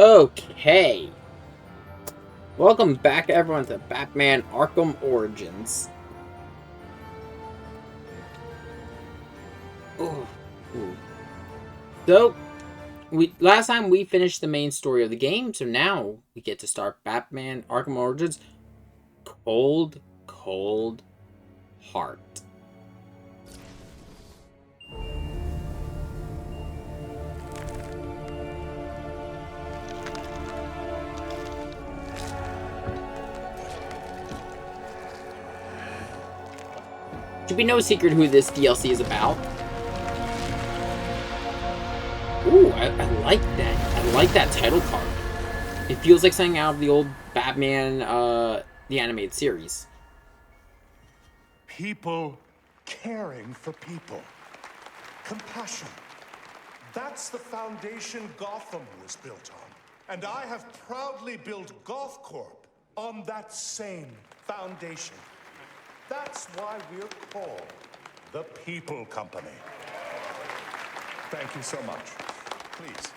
Okay. Welcome back, everyone, to Batman Arkham Origins. Ooh. Ooh. So, last time we finished the main story of the game, so now we get to start Batman Arkham Origins. Cold, cold heart. Should be no secret who this DLC is about. Ooh, I like that. I like that title card. It feels like something out of the old Batman, the animated series. People caring for people. Compassion. That's the foundation Gotham was built on. And I have proudly built Goth Corp on that same foundation. That's why we're called the People Company. Thank you so much. Please.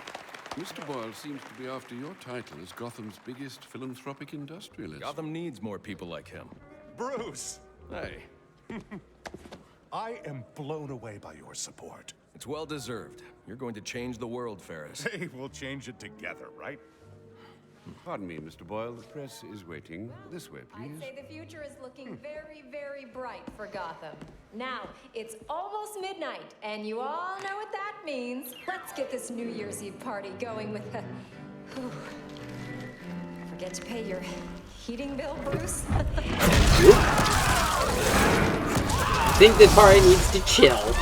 Mr. Boyle seems to be after your title as Gotham's biggest philanthropic industrialist. Gotham needs more people like him. Bruce! Hey, I am blown away by your support. it's well deserved. You're going to change the world, Ferris. Hey, we'll change it together, right? Pardon me, Mr. Boyle. The press is waiting. This way, please. I'd say the future is looking very, very bright for Gotham. Now, it's almost midnight, and you all know what that means. Let's get this New Year's Eve party going with the... Forget to pay your heating bill, Bruce? I think this party needs to chill.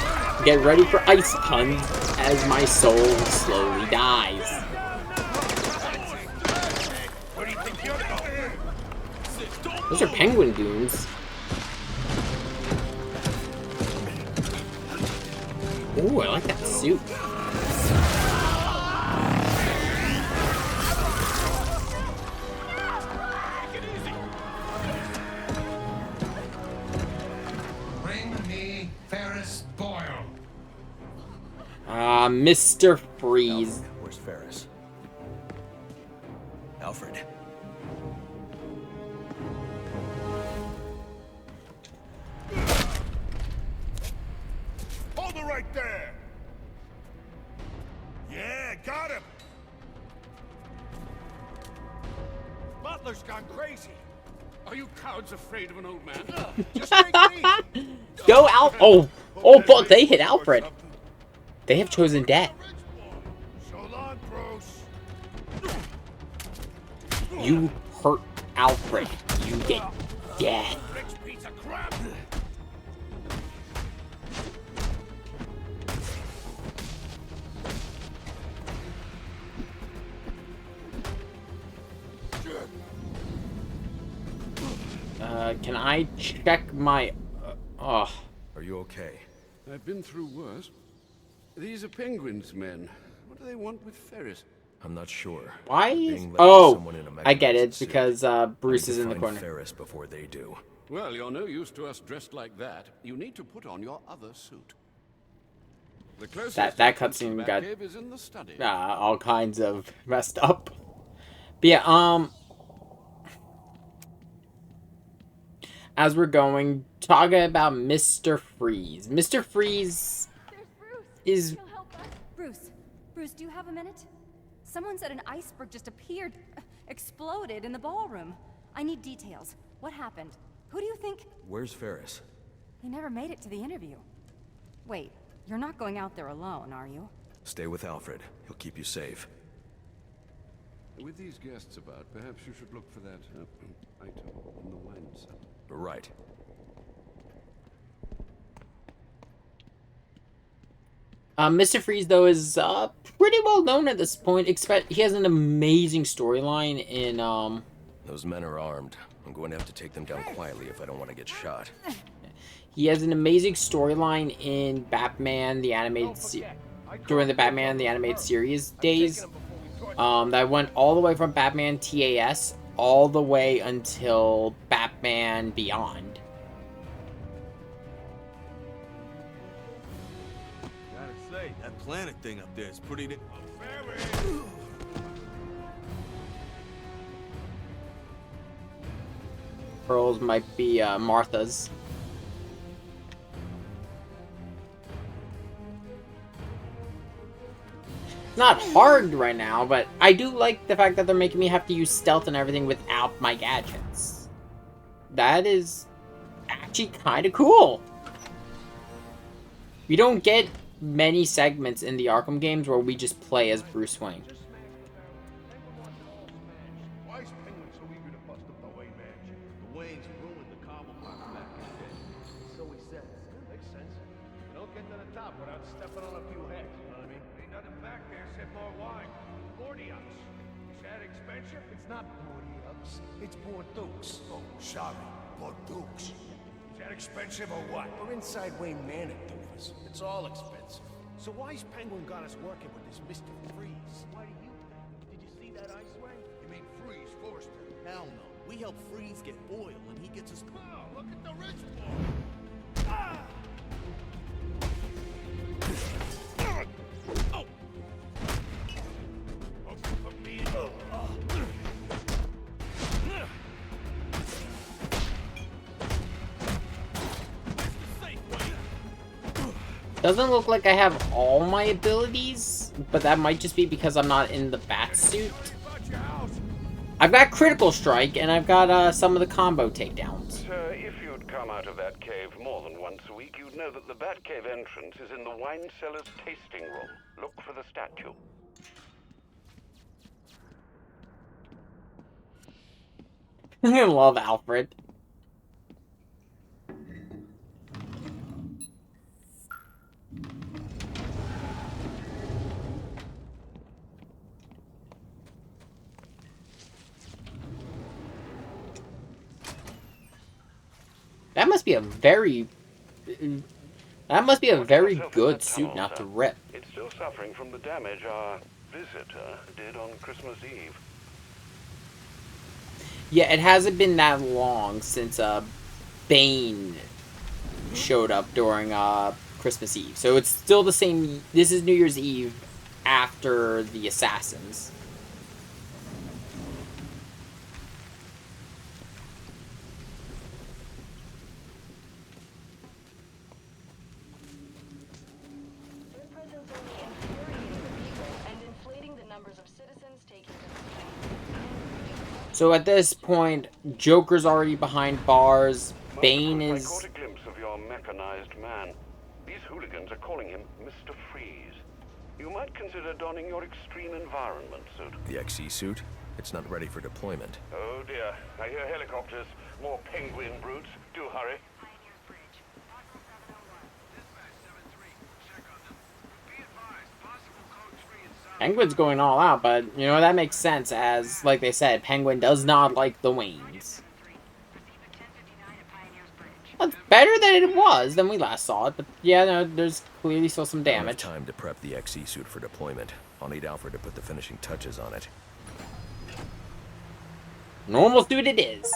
Get ready for ice puns as my soul slowly dies. Those are penguin goons. Ooh, I like that suit. Bring me Ferris Boyle. Mr. Freeze. Where's Ferris? Alfred. Hold it right there! Yeah, got him! Butler's gone crazy. Are you cowards afraid of an old man? Just take it easy. Go Al. Oh, fuck! They hit Alfred. They have chosen death. So long, Bruce. You hurt Alfred. You get death. Rich piece of crap! Can I check my... Are you okay? I've been through worse. These are Penguin's men. What do they want with Ferris? I'm not sure. Why? Being led by Oh, someone in a I get it. magnificent It's suit. because I Bruce need is to in the find corner. Ferris before they do. Well, you're no use to us dressed like that. You need to put on your other suit. The closest That entrance to cutscene the got Batcave is in the study. all kinds of messed up. But yeah, as we're going, talking about Mr. Freeze. Mr. Freeze There's Bruce. is... He'll help us. Bruce, do you have a minute? Someone said an iceberg just appeared, exploded in the ballroom. I need details. What happened? Who do you think? Where's Ferris? He never made it to the interview. Wait, you're not going out there alone, are you? Stay with Alfred. He'll keep you safe. With these guests about, perhaps you should look for that item in the wine cellar. Right. Mr. Freeze, though, is pretty well known at this point. He has an amazing storyline in... Those men are armed. I'm going to have to take them down quietly if I don't want to get shot. He has an amazing storyline in Batman the Animated during the Batman the Animated Series days. That went all the way from Batman TAS all the way until Batman Beyond. Gotta say, that planet thing up there is pretty... Pearls might be Martha's. Not hard right now, but I do like the fact that they're making me have to use stealth and everything without my gadgets. That is actually kind of cool. We don't get many segments in the Arkham games where we just play as Bruce Wayne. Why is Penguin so eager to bust up the Wayne mansion? The Waynes ruined the Carmel block back in the day. So he says. Makes sense. You don't get to the top without stepping on a few heads, you know what I mean? Ain't nothing back there except more wine. 40 ups. Is that expensive? It's not 40 ups. It's Bordukes. Oh, sorry. Bordukes. Is that expensive or what? We're inside Wayne Manor, doofus. It's all expensive. So why's Penguin got us working with this Mr. Freeze? Why do you think? Did you see that ice ray? You mean Freeze, Forrester? Hell no. We help Freeze get oil, and he gets us... Oh, look at the rich boy! Ah! Oh! Open for me. Doesn't look like I have all my abilities, but that might just be because I'm not in the bat suit. I've got Critical Strike, and I've got some of the combo takedowns. Sir, if you'd come out of that cave more than once a week, you'd know that the Batcave entrance is in the wine cellar's tasting room. Look for the statue. I love Alfred. That must be a very... That must be a very good suit not to rip. It's still suffering from the damage our visitor did on Christmas Eve. Yeah, it hasn't been that long since Bane showed up during Christmas Eve. So it's still the same... This is New Year's Eve after the Assassins. So at this point, Joker's already behind bars. Bane is... I caught a glimpse of your mechanized man. These hooligans are calling him Mr. Freeze. You might consider donning your extreme environment suit. The XE suit? It's not ready for deployment. Oh dear, I hear helicopters. More penguin brutes. Do hurry. Penguin's going all out, but, you know, that makes sense as, like they said, Penguin does not like the Waynes. That's better than it was than we last saw it, but yeah, no, there's clearly still some damage. Time to prep the XE suit for deployment. I'll need Alfred to put the finishing touches on it. Normal suit it is.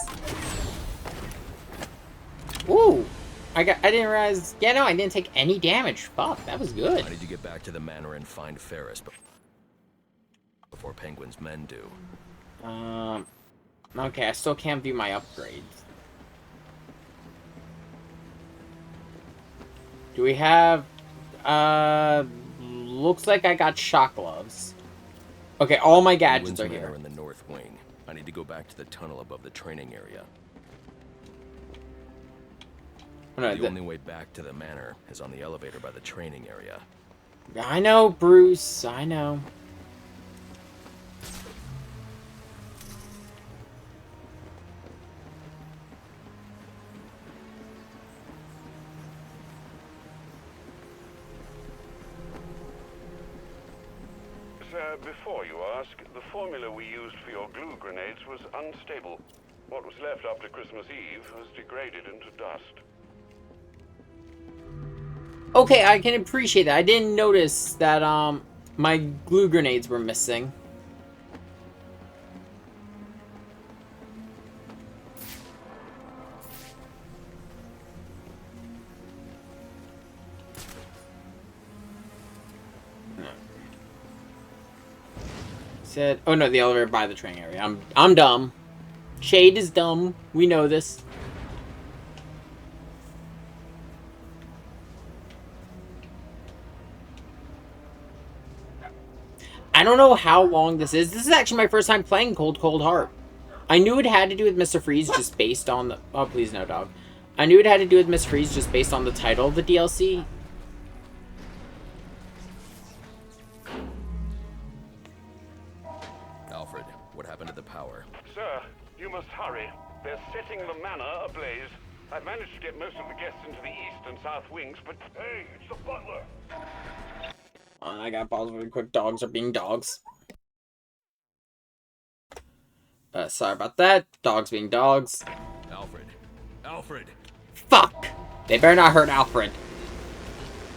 Ooh, I didn't realize. Yeah, no, I didn't take any damage. Fuck, that was good. I need to get back to the manor and find Ferris before Penguin's men do. Okay, I still can't view my upgrades. Do we have, looks like I got shock gloves. Okay, all my gadgets are here. In the north wing. I need to go back to the tunnel above the training area. No, the only way back to the manor is on the elevator by the training area. I know, Bruce, I know. Sir, before you ask, the formula we used for your glue grenades was unstable. What was left after Christmas Eve was degraded into dust. Okay, I can appreciate that. I didn't notice that, my glue grenades were missing. Said, oh no, the elevator by the training area. I'm dumb. Shade is dumb. We know this. I don't know how long this is. This is actually my first time playing Cold Heart. I knew it had to do with Mr. Freeze just based on the... Oh, please no, dog. I knew it had to do with Mr. Freeze just based on the title of the DLC. Alfred, what happened to the power? Sir, you must hurry. They're setting the manor ablaze. I've managed to get most of the guests into the east and south wings, but... Hey, it's the butler! I got paused really quick. Dogs are being dogs. Sorry about that. Dogs being dogs. Alfred. Alfred! Fuck! They better not hurt Alfred.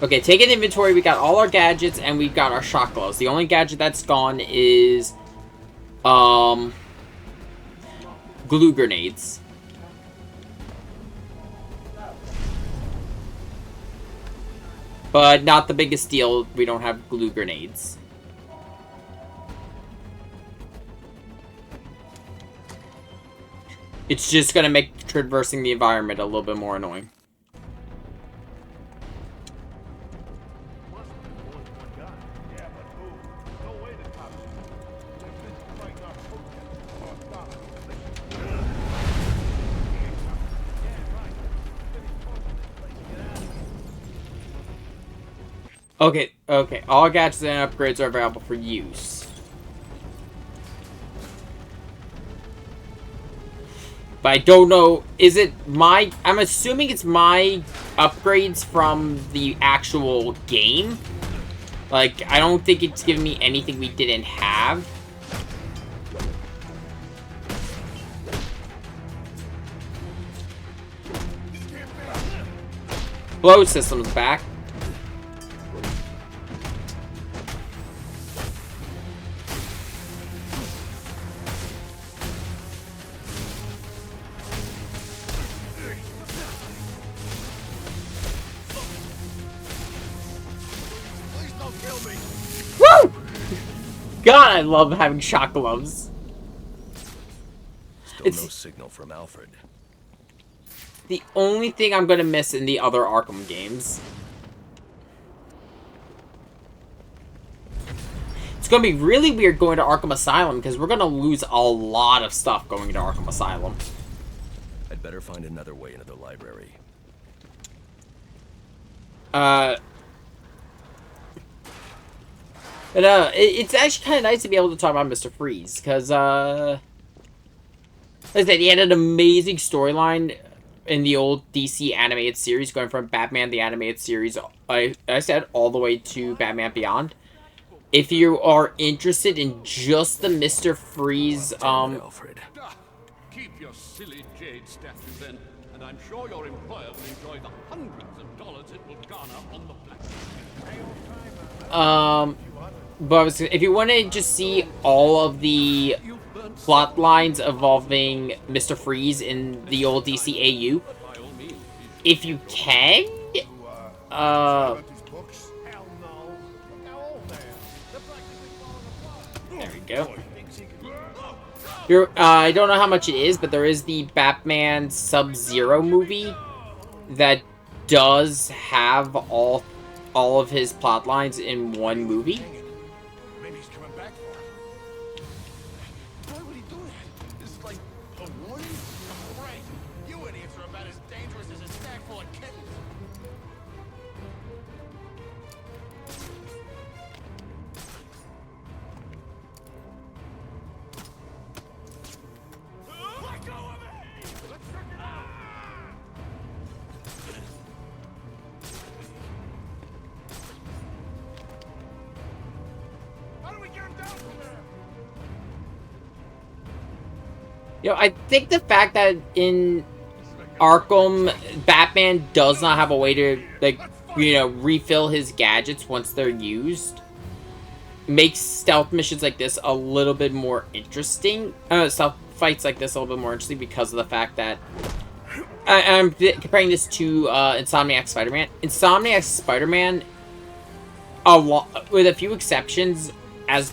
Okay, take an inventory. We got all our gadgets, and we've got our shock gloves. The only gadget that's gone is... glue grenades. But not the biggest deal, we don't have glue grenades. It's just gonna make traversing the environment a little bit more annoying. Okay. All gadgets and upgrades are available for use. But I don't know, is it my... I'm assuming it's my upgrades from the actual game. Like, I don't think it's giving me anything we didn't have. Blow system's back. Woo! God, I love having shock gloves. Still no signal from Alfred. The only thing I'm gonna miss in the other Arkham games. It's gonna be really weird going to Arkham Asylum because we're gonna lose a lot of stuff going to Arkham Asylum. I'd better find another way into the library. But, it's actually kind of nice to be able to talk about Mr. Freeze, because, like I said, he had an amazing storyline in the old DC animated series, going from Batman the Animated Series, I said, all the way to Batman Beyond. If you are interested in just the Mr. Freeze, Alfred. Keep your silly jade statue then, and I'm sure your employer will enjoy the hundreds of dollars it will garner on the black. But if you want to just see all of the plot lines involving Mr. Freeze in the old DCAU, if you can, there we go. I don't know how much it is, but there is the Batman Sub-Zero movie that does have all of his plot lines in one movie. Maybe he's coming back for it. Why would he do that? This is like a warning? Right. You idiots are about as dangerous as a stack full of kittens. Let go of me! How do we get him down from there? You know, I think the fact that in Arkham, Batman does not have a way to, like, you know, refill his gadgets once they're used makes stealth missions like this a little bit more interesting. Stealth fights like this a little bit more interesting because of the fact that I'm comparing this to Insomniac Spider-Man. Insomniac Spider-Man, with a few exceptions, as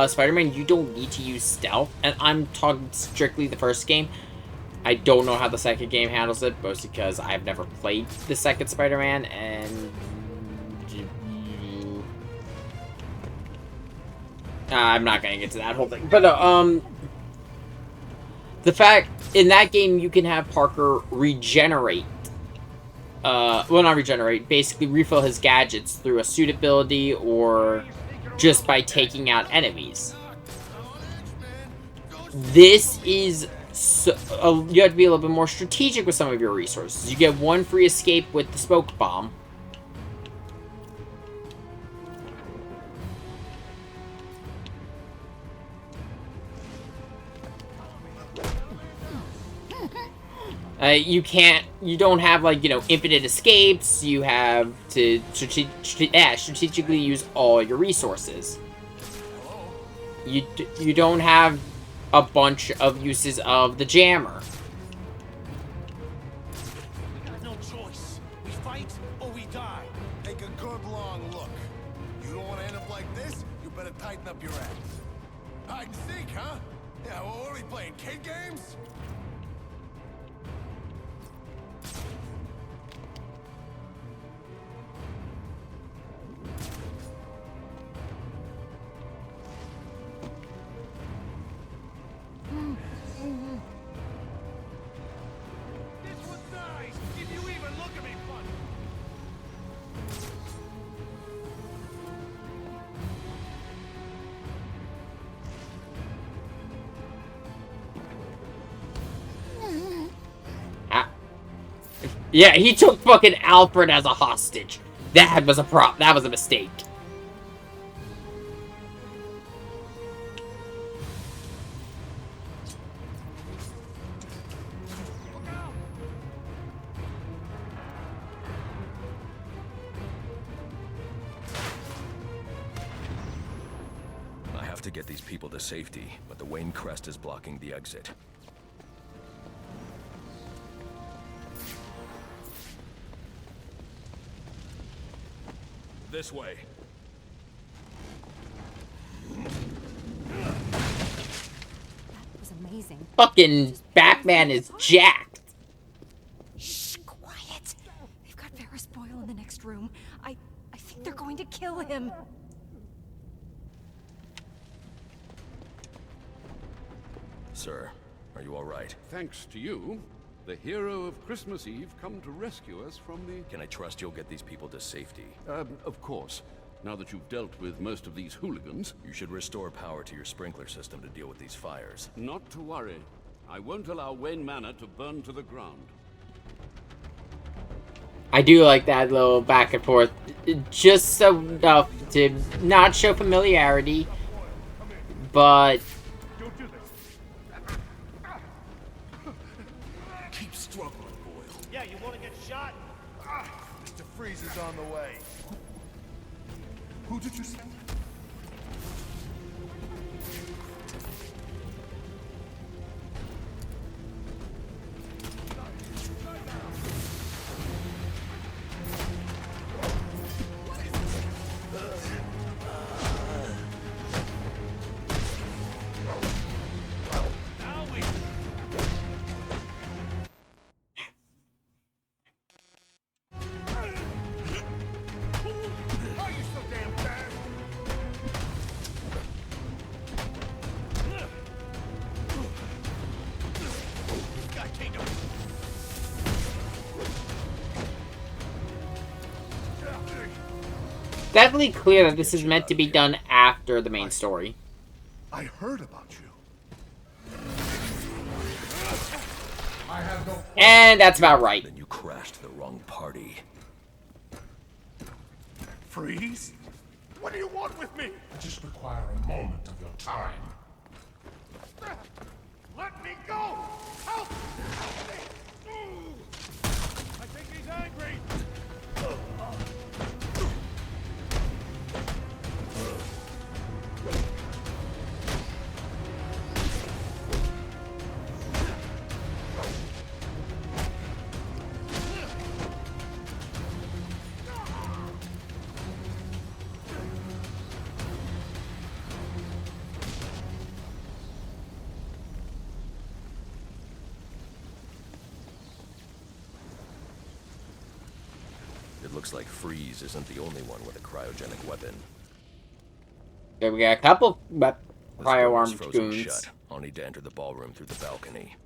Spider-Man, you don't need to use stealth, and I'm talking strictly the first game. I don't know how the second game handles it, mostly because I've never played the second Spider-Man, and I'm not gonna get to that whole thing. But the fact in that game you can have Parker regenerate. Well, not regenerate. Basically, refill his gadgets through a suit ability or just by taking out enemies. This is you have to be a little bit more strategic with some of your resources. You get one free escape with the smoke bomb. You don't have, like, you know, infinite escapes. You have to strategically use all your resources. You don't have a bunch of uses of the jammer. We got no choice. We fight or we die. Take a good long look. You don't want to end up like this? You better tighten up your act. Hide and seek, huh? Yeah, well, what are we playing, kid games? This one's nice. If you even look at me funny. Yeah, he took fucking Alfred as a hostage. That was a prop. That was a mistake. I have to get these people to safety, but the Wayne crest is blocking the exit. This way. That was amazing. Fucking Batman is jacked. Shh, quiet. They've got Ferris Boyle in the next room. I think they're going to kill him. Sir, are you all right? Thanks to you, the hero of Christmas Eve come to rescue us from the... Can I trust you'll get these people to safety? Of course. Now that you've dealt with most of these hooligans... You should restore power to your sprinkler system to deal with these fires. Not to worry. I won't allow Wayne Manor to burn to the ground. I do like that little back and forth. Just enough to not show familiarity, but... Keep struggling, Boyle. Yeah, you want to get shot? Mr. Freeze is on the way. Who did you send? Definitely clear that this is meant to be done after the main story. I heard about you. I have no... And that's about right. Then you crashed the wrong party. Freeze? What do you want with me? I just require a moment of your time. Let me go! Help! Help me! I think he's angry. Looks like Freeze isn't the only one with a cryogenic weapon. Okay, we got a couple This cryo door is armed frozen goons. shut. I'll need to enter the ballroom through the balcony.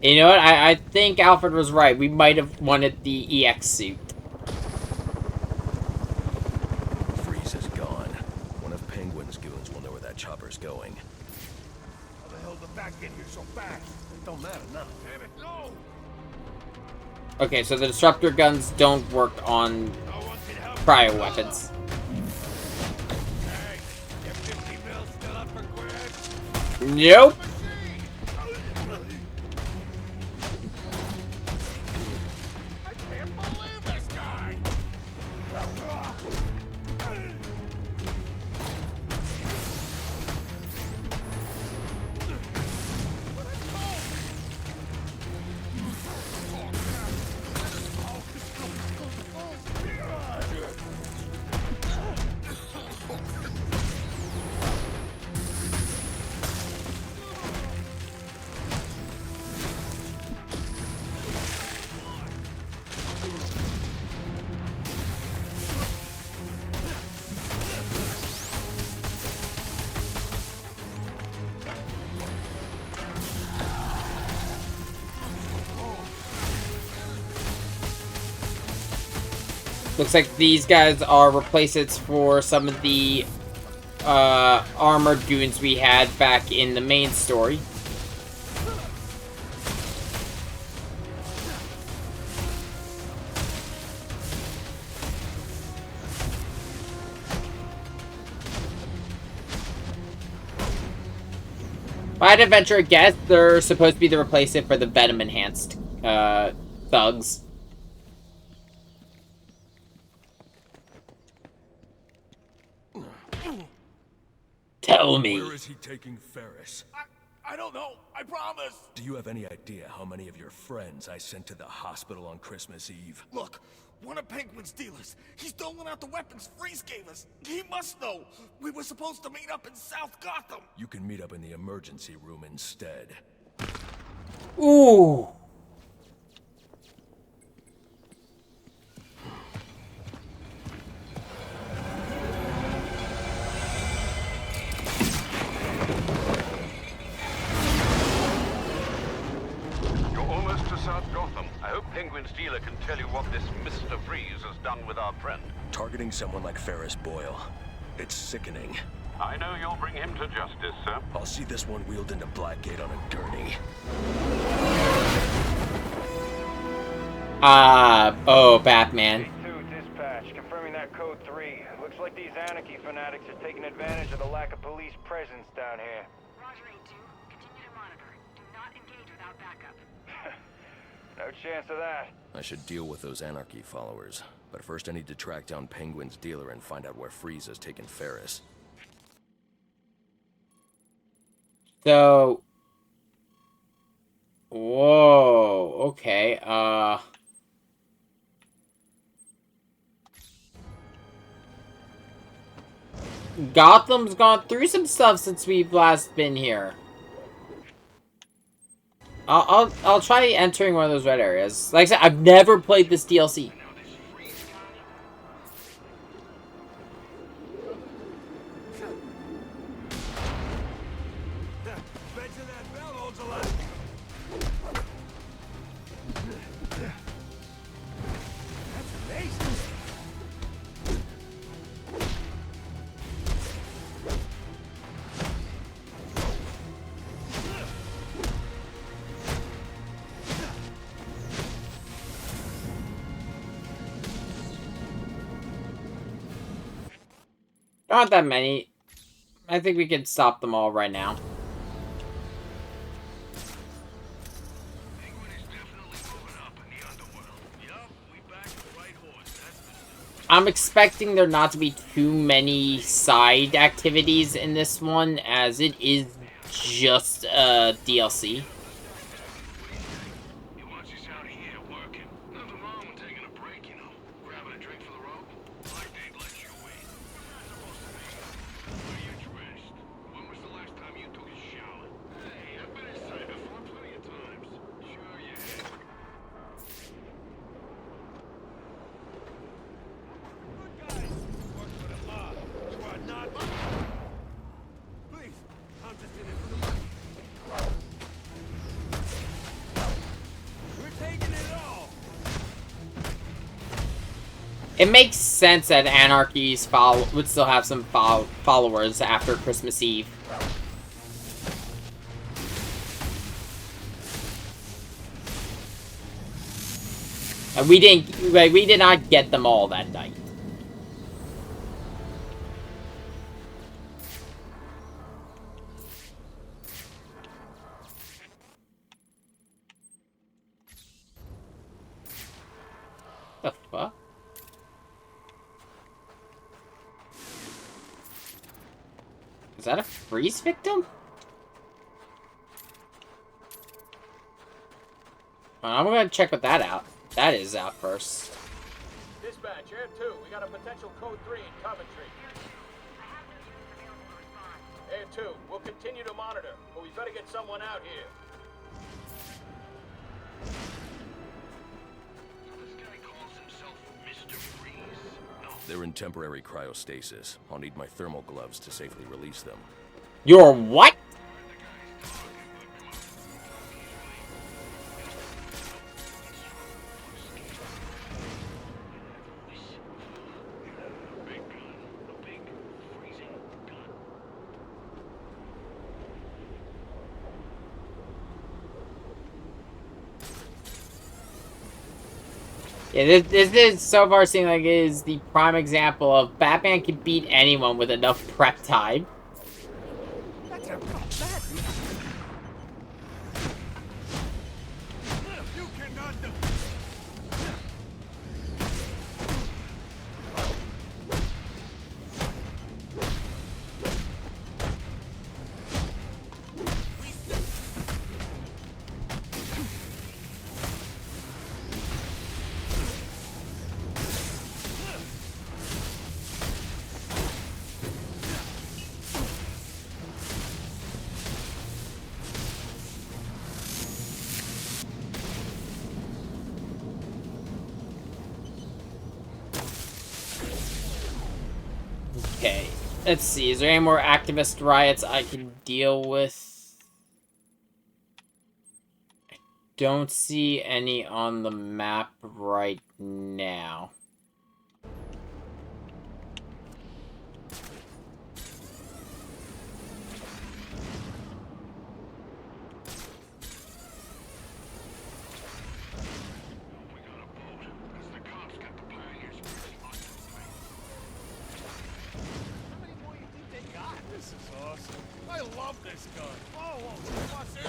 You know what? I think Alfred was right. We might have wanted the EX suit. Freeze is gone. One of Penguin's goons will know where that chopper's going. How the hell did that get here so fast? It don't matter now. Damn it, no! Okay, so the disruptor guns don't work on cryo weapons. Hey, your 50 mil still up for grabs? Nope. I can't believe this guy! Looks like these guys are replacements for some of the armored goons we had back in the main story. If I had to venture a guess, they're supposed to be the replacement for the Venom-enhanced thugs. Tell me. Where is he taking Ferris? I don't know. I promise. Do you have any idea how many of your friends I sent to the hospital on Christmas Eve? Look, one of Penguin's dealers. He's doling out the weapons Freeze gave us. He must know. We were supposed to meet up in South Gotham. You can meet up in the emergency room instead. Ooh. South Gotham. I hope Penguin's dealer can tell you what this Mr. Freeze has done with our friend. Targeting someone like Ferris Boyle. It's sickening. I know you'll bring him to justice, sir. I'll see this one wheeled into Blackgate on a gurney. Oh, Batman. Hey, 2, dispatch. Confirming that code 3. Looks like these anarchy fanatics are taking advantage of the lack of police presence down here. Roger 8-2. Continue to monitor. Do not engage without backup. No chance of that. I should deal with those anarchy followers. But first I need to track down Penguin's dealer and find out where Freeze has taken Ferris. So... Whoa, okay, Gotham's gone through some stuff since we've last been here. I'll try entering one of those red areas. Like I said, I've never played this DLC. Not that many. I think we can stop them all right now. I'm expecting there not to be too many side activities in this one, as it is just a DLC. It makes sense that Anarchy's would still have some followers after Christmas Eve. And we did not get them all that night. The fuck? Is that a freeze victim? I'm gonna check what that is out first. Dispatch, Air 2, we got a potential Code 3 in Coventry. Air 2, we'll continue to monitor, but we better get someone out here. This guy calls himself Mr. Freeze? No. They're in temporary cryostasis. I'll need my thermal gloves to safely release them. Your what? Yeah, this is so far seeming like it is the prime example of Batman can beat anyone with enough prep time. That's a bad. You cannot do. Okay, let's see. Is there any more activist riots I can deal with? I don't see any on the map right now. This is awesome. I love this gun. Oh, what's this?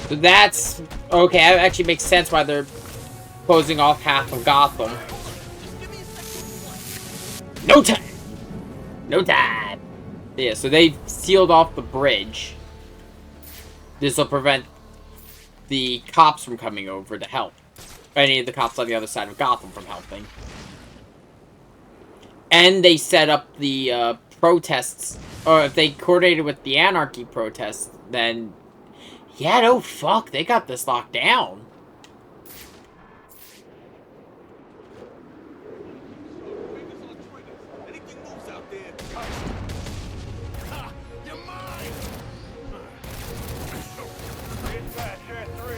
So that's okay. That actually makes sense why they're closing off half of Gotham. No time. No time. Yeah, so they've sealed off the bridge. This will prevent the cops from coming over to help. Any of the cops on the other side of Gotham from helping. And they set up the protests, or if they coordinated with the Anarchy protests, then yeah, no fuck, they got this locked down. Anything moves out there. Ha! You're mine. Dispatch, Air 3,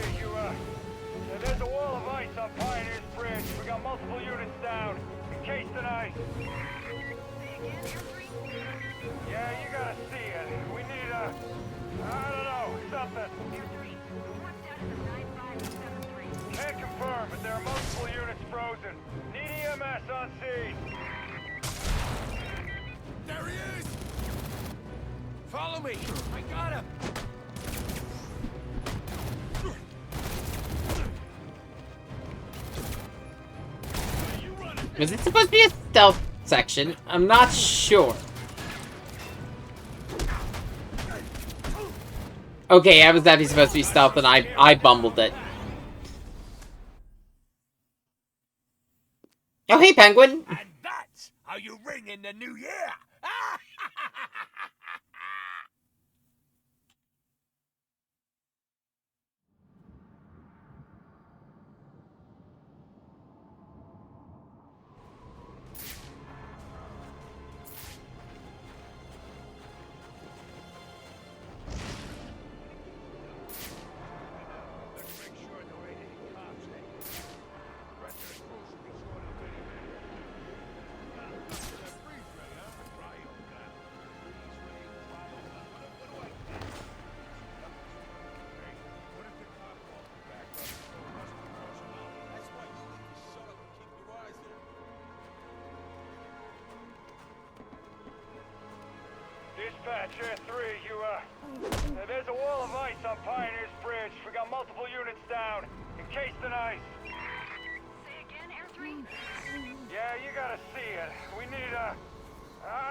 there's a wall of ice on Pioneer's Bridge. We got multiple units down. In case tonight. Yeah, you gotta see it. We need I don't know, something. Can't confirm, but there are multiple units frozen. Need EMS on scene. There he is. Follow me. I got him. Was it supposed to be a stealth section? I'm not sure. Okay, I was definitely supposed to be stealth and I bumbled it. Oh, hey, Penguin! And that's how you ring in the new year. Dispatch, Air 3, there's a wall of ice on Pioneer's Bridge. We got multiple units down. Encased in ice. Say again, Air 3? Yeah, you gotta see it. We need, I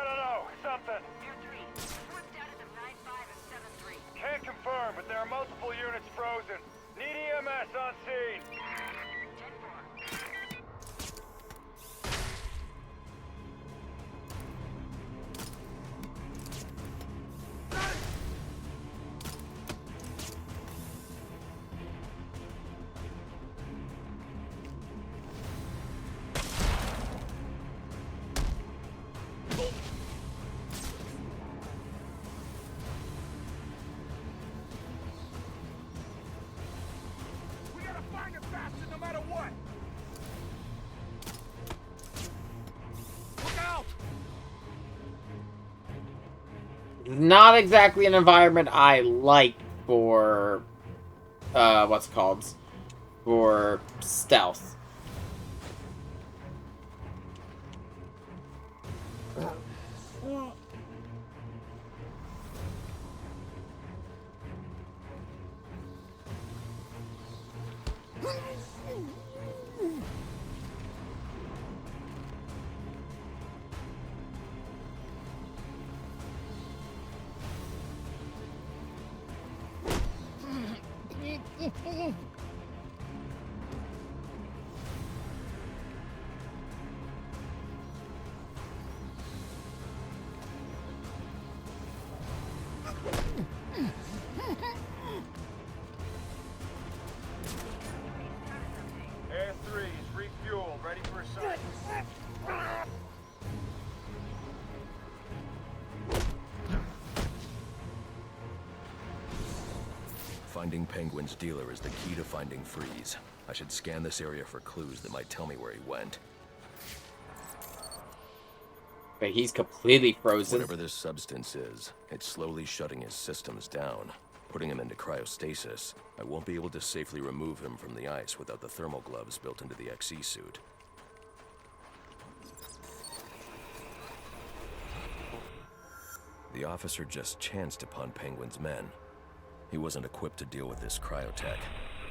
don't know, something. Air 3, report status of 9-5 and 7-3. Can't confirm, but there are multiple units frozen. Need EMS on scene. 10-4. We gotta find it faster no matter what! Look out! Not exactly an environment I like for, what's it called? For stealth. Air 3 is refueled, ready for assignment. Finding Penguin's dealer is the key to finding Freeze. I should scan this area for clues that might tell me where he went. But he's completely frozen. Whatever this substance is, it's slowly shutting his systems down, putting him into cryostasis. I won't be able to safely remove him from the ice without the thermal gloves built into the XE suit. The officer just chanced upon Penguin's men. He wasn't equipped to deal with this cryotech,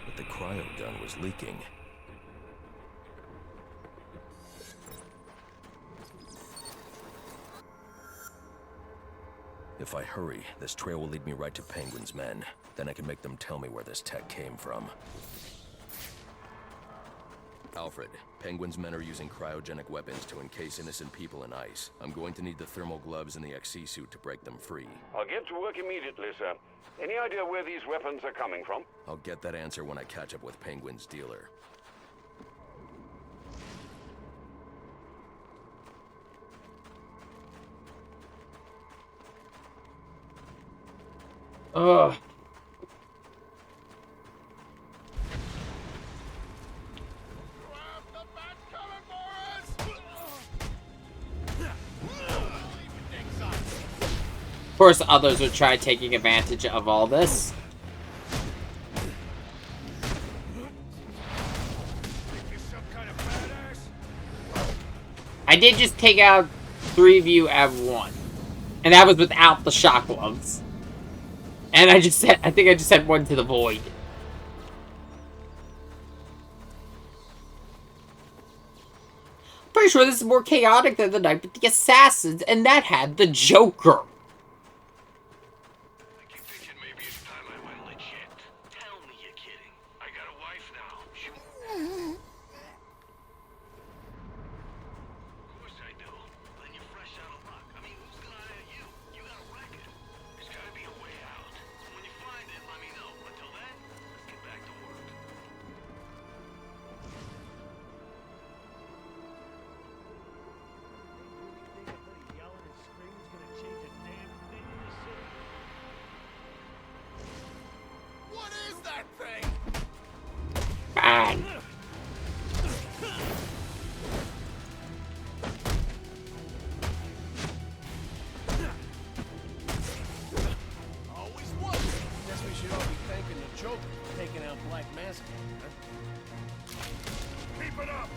but the cryo gun was leaking. If I hurry, this trail will lead me right to Penguin's men. Then I can make them tell me where this tech came from. Alfred, Penguin's men are using cryogenic weapons to encase innocent people in ice. I'm going to need the thermal gloves and the XE suit to break them free. I'll get to work immediately, sir. Any idea where these weapons are coming from? I'll get that answer when I catch up with Penguin's dealer. Ugh. Of course, others would try taking advantage of all this. I did just take out 3 of you at one. And that was without the shock gloves. And I think I just sent one to the void. Pretty sure this is more chaotic than the night with the assassins, and that had the Joker. I keep thinking maybe it's time I went legit. Tell me you're kidding. I got a wife now. Of course I do. Then you're fresh out of luck. I mean, who's gonna hire you? You got a record. There's gotta be a way out. When you find it, let me know. Until then, let's get back to work. What is that thing? Bang. Always was. Guess we should all be thanking the Joker for taking out Black Mask. Huh? Keep it up!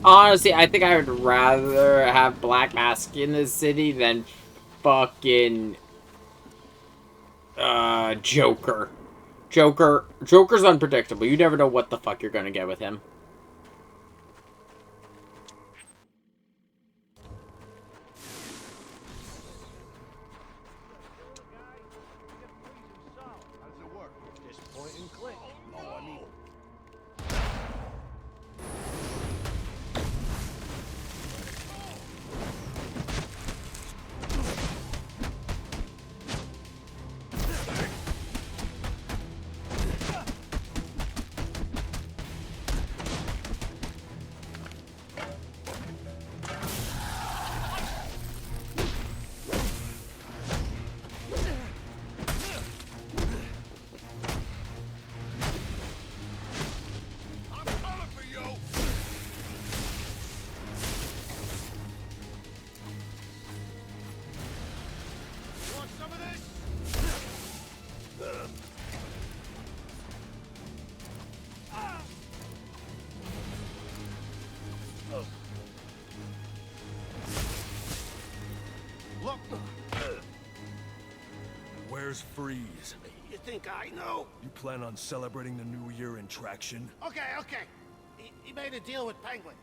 Honestly, I think I would rather have Black Mask in this city than fucking Joker. Joker's unpredictable. You never know what the fuck you're gonna get with him. How does it work? Just point and click. Oh, I mean... Where's Freeze? You think I know? You plan on celebrating the New Year in traction? Okay. He made a deal with Penguin.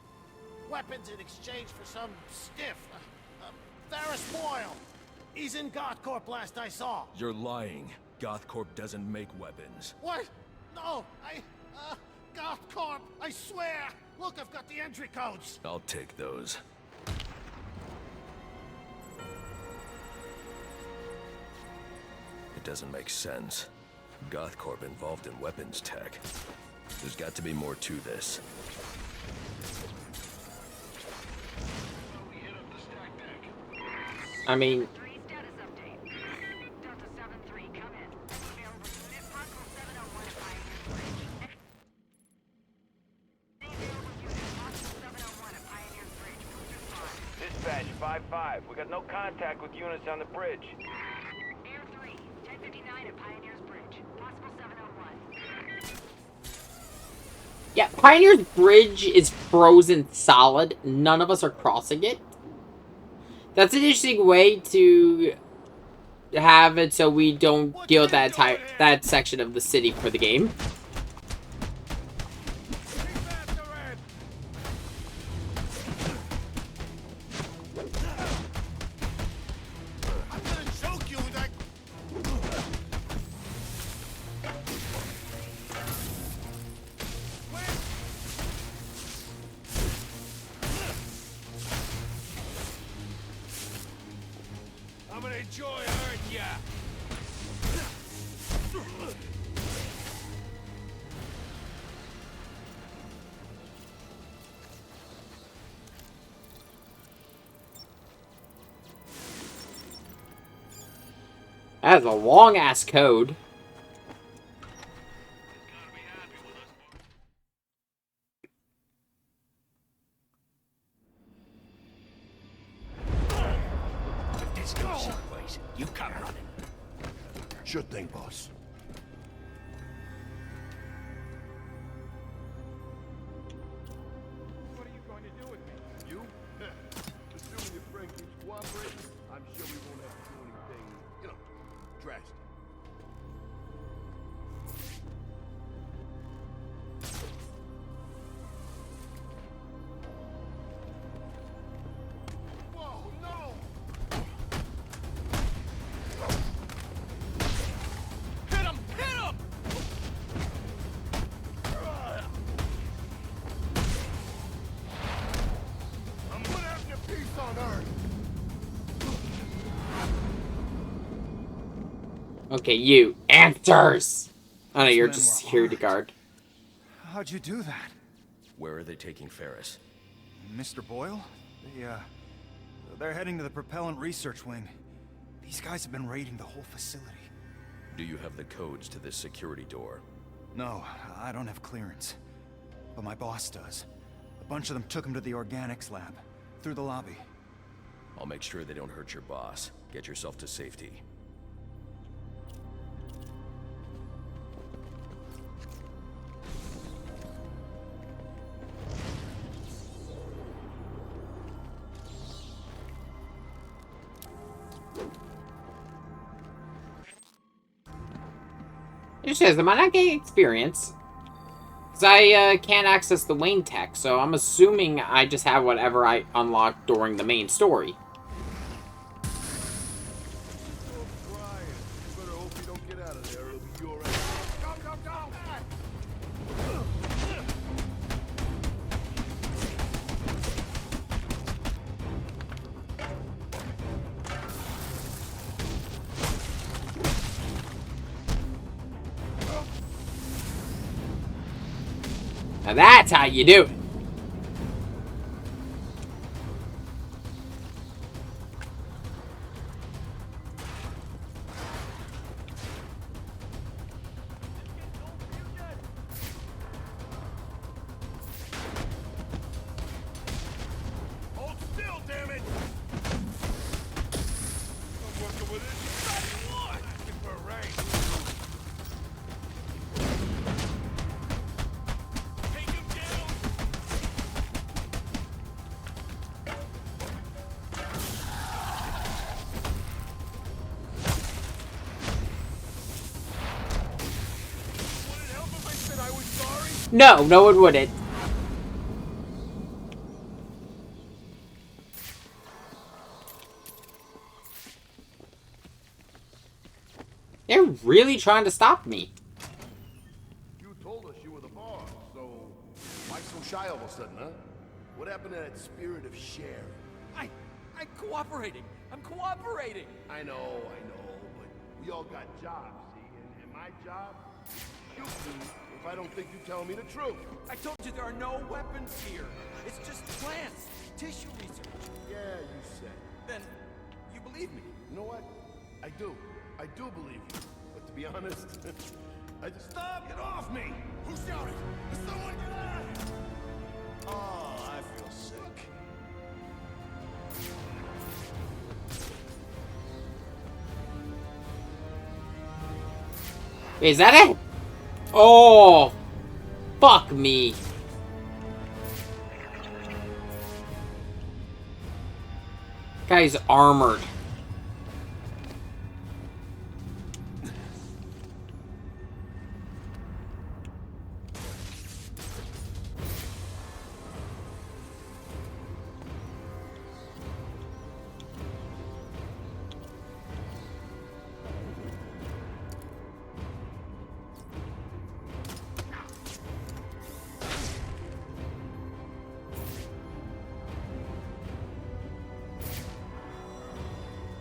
Weapons in exchange for some stiff. Ferris Boyle. He's in GothCorp last I saw. You're lying. GothCorp doesn't make weapons. What? No, GothCorp, I swear! Look, I've got the entry codes! I'll take those. It doesn't make sense. GothCorp involved in weapons tech. There's got to be more to this. I mean... Dispatch 5-5. We got no contact with units on the bridge. Air 3, 1059 at Pioneer's Bridge. Possible 701. Yeah, Pioneer's Bridge is frozen solid. None of us are crossing it. That's an interesting way to have it so we don't deal with that section of the city for the game. That is a long-ass code. If this goes someplace, you come running. Sure thing, boss. What are you going to do with me? You? Assuming your friend keeps cooperating, I'm sure we won't have to do anything, you know, drastic. Whoa, no! Hit him! Hit him! I'm putting out your peace on Earth. Okay, you. Answers! Oh no, you're just a security guard. How'd you do that? Where are they taking Ferris? Mr. Boyle? They're heading to the propellant research wing. These guys have been raiding the whole facility. Do you have the codes to this security door? No, I don't have clearance. But my boss does. A bunch of them took him to the organics lab, through the lobby. I'll make sure they don't hurt your boss. Get yourself to safety. Just says I might not get experience. Because I can't access the Wayne tech, so I'm assuming I just have whatever I unlocked during the main story. Now that's how you do it. Hold still, damn it! I'm working with it. What? Asking for a raise. Take him down! Would it help if I said I was sorry? No, no it wouldn't. They're really trying to stop me. You told us you were the boss, so why so shy all of a sudden, huh? What happened to that spirit of share? I'm cooperating. I'm cooperating. I know, but we all got jobs, see? And my job is to shoot me if I don't think you tell me the truth. I told you there are no weapons here. It's just plants, tissue research. Yeah, you said. Then you believe me? You know what? I do believe you. But to be honest, I just... Stop! Get off me! Who shouted? Is someone get out? Oh, I feel sick. Wait, is that it? Oh, fuck me. Guy's armored.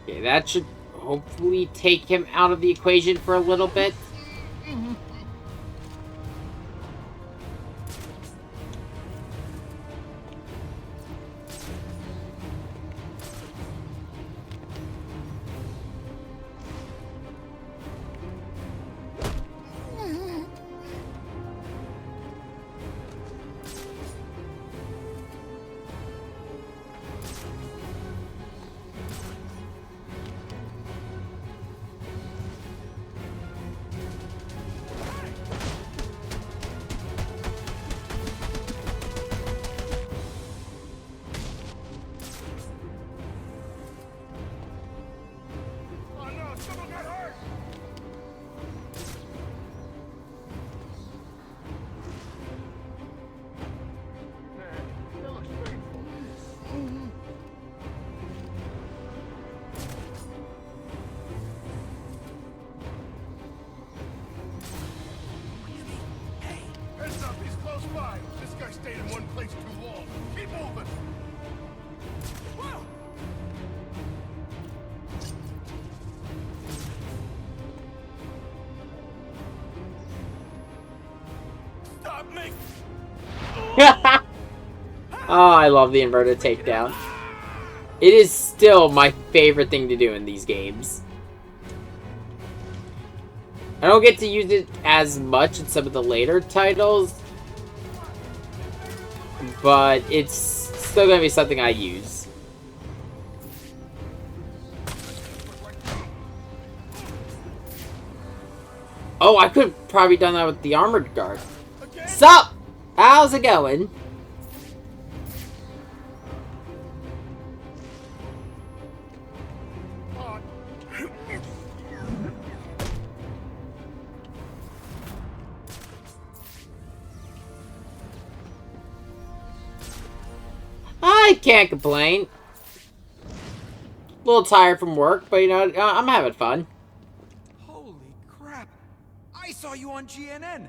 Okay, that should hopefully take him out of the equation for a little bit. Heads up, he's close by. This guy stayed in one place too long. Keep moving. Whoa! Stop me! Oh, I love the inverted takedown. It is still my favorite thing to do in these games. I don't get to use it as much in some of the later titles, but it's still gonna be something I use. Oh, I could have probably done that with the armored guard. Sup? How's it going? can't complain. A little tired from work, but you know, I'm having fun. Holy crap! I saw you on GNN.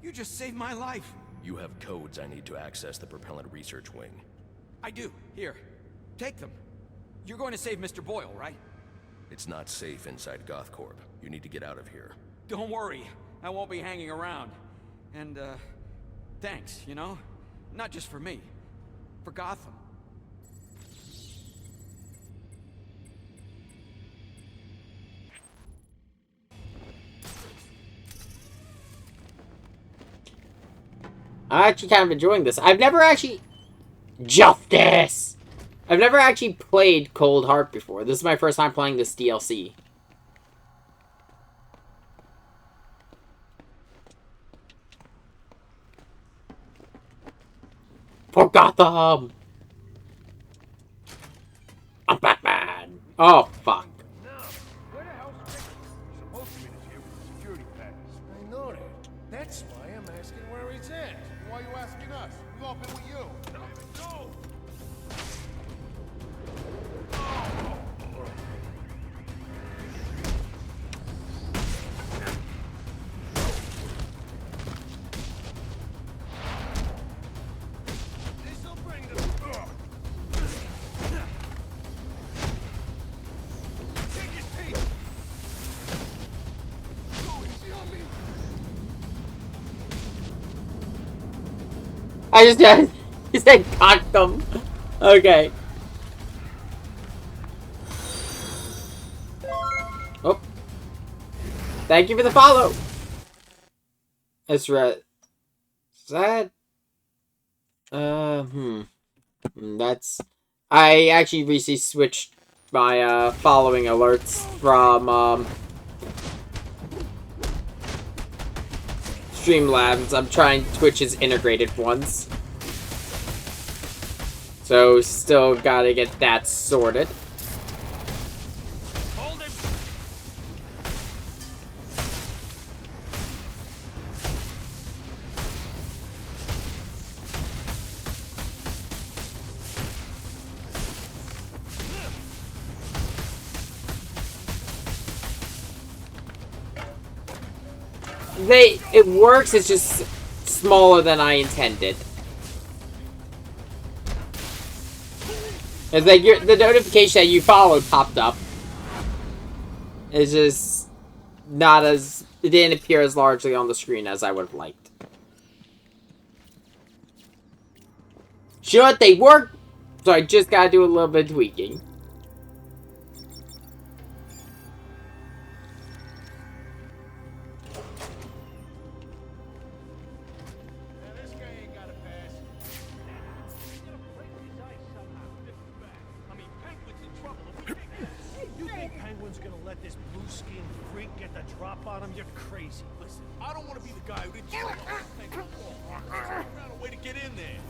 You just saved my life. You have codes I need to access the propellant research wing. I do. Here, take them. You're going to save Mr. Boyle, right? It's not safe inside GothCorp. You need to get out of here. Don't worry. I won't be hanging around. And, thanks, you know? Not just for me. For Gotham. I'm actually kind of enjoying this. I've never actually... Justice! I've never actually played Cold Heart before. This is my first time playing this DLC. For Gotham! I'm Batman! Oh, fuck. Where the hell's Ricky? Supposed to meet us here with the security package. I know that. That's why I'm asking where he's at. Why are you asking us? We've all been with you. No! This'll bring them. Take his teeth. Go easy on me. I just said Gotham. Okay. Oh. Thank you for the follow. That's right. Is that... That's... I actually recently switched my, following alerts from, Streamlabs. I'm trying Twitch's integrated ones. So, still gotta get that sorted. Hold him. It works, it's just smaller than I intended. It's like the notification that you followed popped up. It's just not as... It didn't appear as largely on the screen as I would have liked. Sure, they work, so I just gotta do a little bit of tweaking. This guy ain't got a pass. He's gonna break his ice somehow. I mean, Penguin's in trouble. You think Penguin's gonna let this blue-skinned freak get the drop on him? You're crazy. Listen, I don't want to be the guy who didn't show up on Penguin. I found a way to get in there.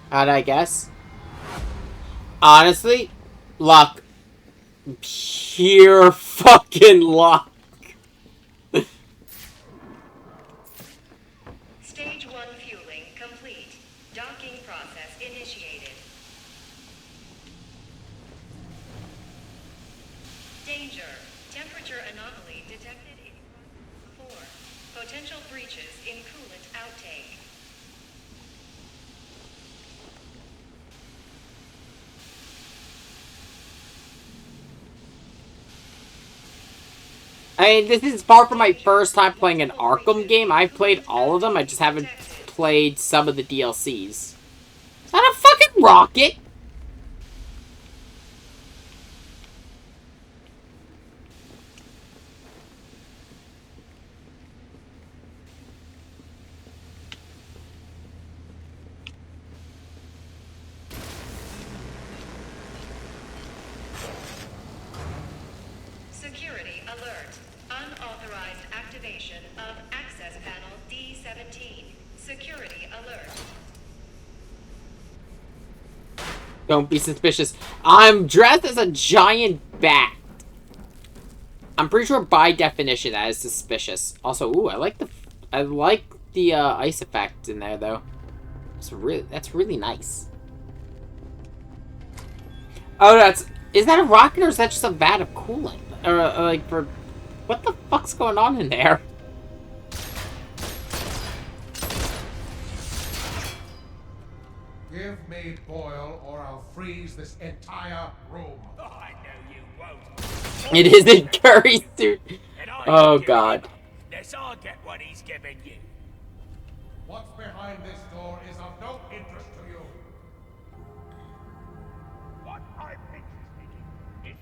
How'd I guess? Honestly, luck. Pure fucking luck. Stage 1 fueling complete. Docking process initiated. Danger. Temperature anomaly detected in 4. Potential breaches in coolant outtake. I mean, this is far from my first time playing an Arkham game. I've played all of them, I just haven't played some of the DLCs. Is that a fucking rocket? Security alert. Unauthorized activation of access panel D17. Security alert. Don't be suspicious. I'm dressed as a giant bat. I'm pretty sure by definition that is suspicious. Also, ooh, I like the I like the ice effect in there though. That's really nice. Oh, is that a rocket or is that just a vat of coolant? Or like for what the fuck's going on in there? Give me Boyle or I'll freeze this entire room. I know you won't. It isn't Curry's suit. Oh god. Unless I get what he's giving you. What's behind this door is of no interest to you. What I'm interested in.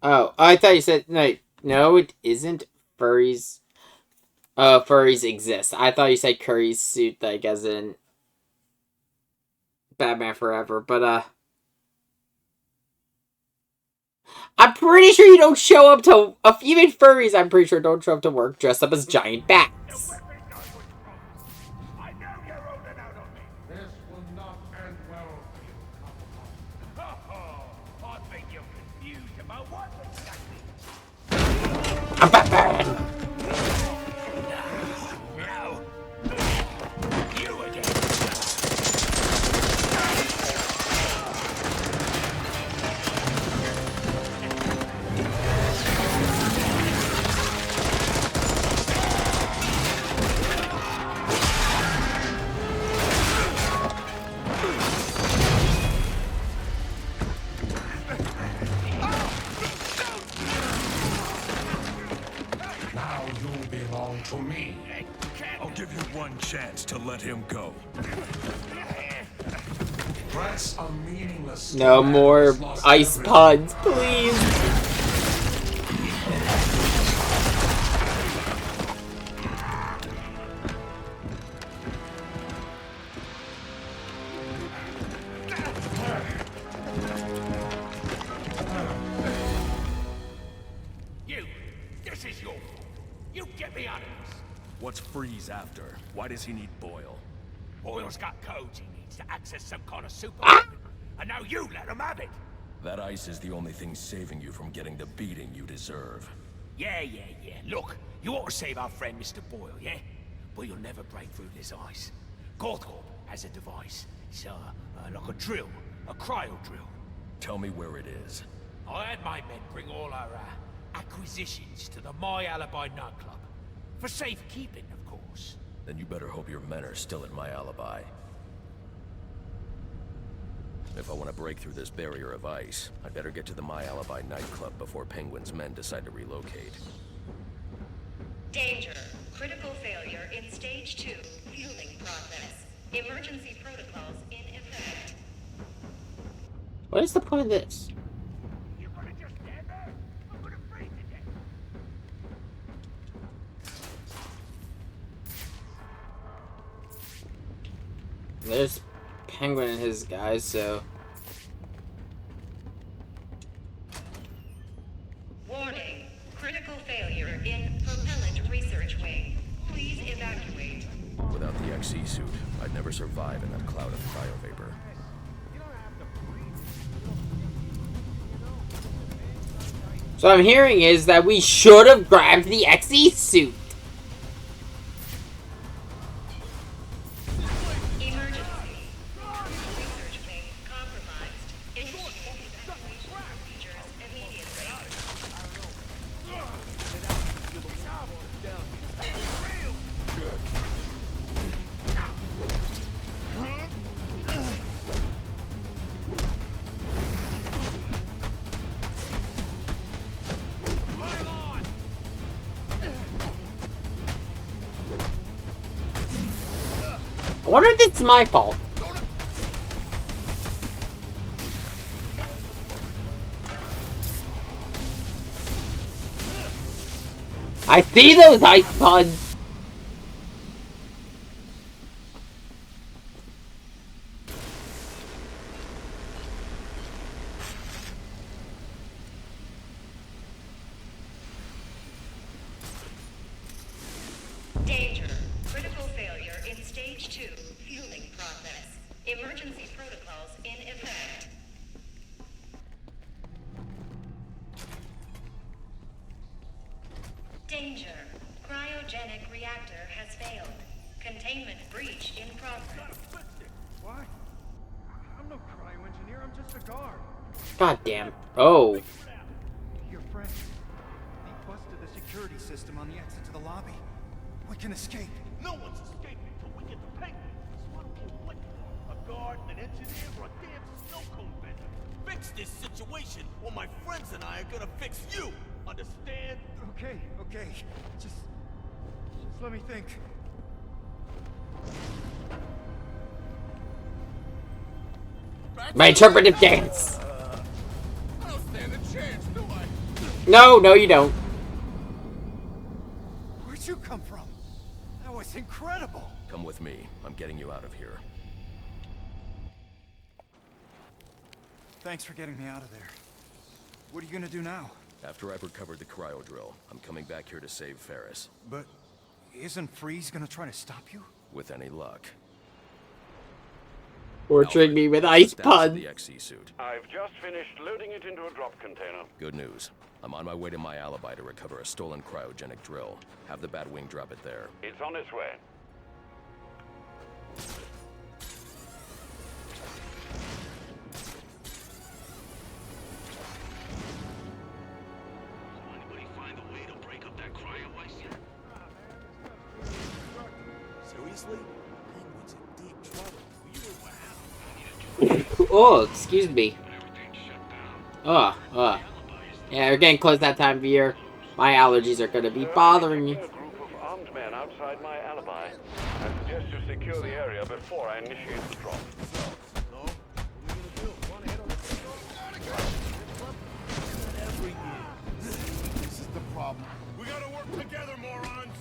Oh, I thought you said no, it isn't. Furries exist. I thought you said Curry's suit, like as in Batman Forever, but I'm pretty sure you don't show up to even furries. I'm pretty sure don't show up to work dressed up as giant bats. I know you're holding out on me. This will not end well for you. I think you're confused about what exactly. I'm Batman. Now, you again. Now you belong to me. I'll give you one chance to let him go. Threats are meaningless. No Man more has lost ice everything. puns, please. You, this is your fault. You get me out of this. What's Freeze after? Why does he need Boyle? Boyle's got codes he needs to access some kind of super weapon. And now you let him have it. That ice is the only thing saving you from getting the beating you deserve. Yeah. Look, you ought to save our friend Mr. Boyle, yeah? But you'll never break through this ice. Gothcorp has a device. It's like a drill, a cryo drill. Tell me where it is. I had my men bring all our acquisitions to the My Alibi nightclub. For safekeeping, of course. Then you better hope your men are still at My Alibi. If I want to break through this barrier of ice, I'd better get to the My Alibi nightclub before Penguin's men decide to relocate. Danger. Critical failure in stage 2 fueling process. Emergency protocols in effect. What is the point of this? You gonna just stand there? I'm gonna freeze to death. There's Penguin and his guys, so Warning. Critical failure in propellant research wing. Please evacuate. Without the XE suit, I'd never survive in that cloud of cryovapor. so I'm hearing is that we should have grabbed the XE suit. Emergency. Research wing compromised. Initiate evacuation procedures immediately. I wonder if it's my fault. I see those ice puns. Danger. Critical failure in stage 2 fueling process. Emergency protocols in effect. Danger. Cryo cryogenic reactor has failed. Containment breach in progress. What? I'm no cryo-engineer, I'm just a guard. God damn. Oh. Your friend. He busted the security system on the exit to the lobby. We can escape. No one's escaping till we get the penguin. So I don't care what you are. A guard, an engineer, or a damn snow cone bender. Fix this situation, or my friends and I are gonna fix you. Understand? Okay. Just let me think. My interpretive dance. I don't stand a chance, do I? No, you don't. Where'd you come from? That was incredible. Come with me. I'm getting you out of here. Thanks for getting me out of there. What are you gonna do now? After I've recovered the cryo drill, I'm coming back here to save Ferris. But isn't Freeze gonna try to stop you? With any luck. Torturing me with ice puns. The XE suit. I've just finished loading it into a drop container. Good news. I'm on my way to my alibi to recover a stolen cryogenic drill. Have the Batwing drop it there. It's on its way. Anybody find a way to break up that cryo ice yet? Seriously? Penguin's in deep trouble. Oh, excuse me. Yeah, we're getting close to that time of year. My allergies are gonna be bothering me. A group of armed men outside my alibi. I suggest you secure the area before I initiate the drop. This is the problem. We gotta work together, morons!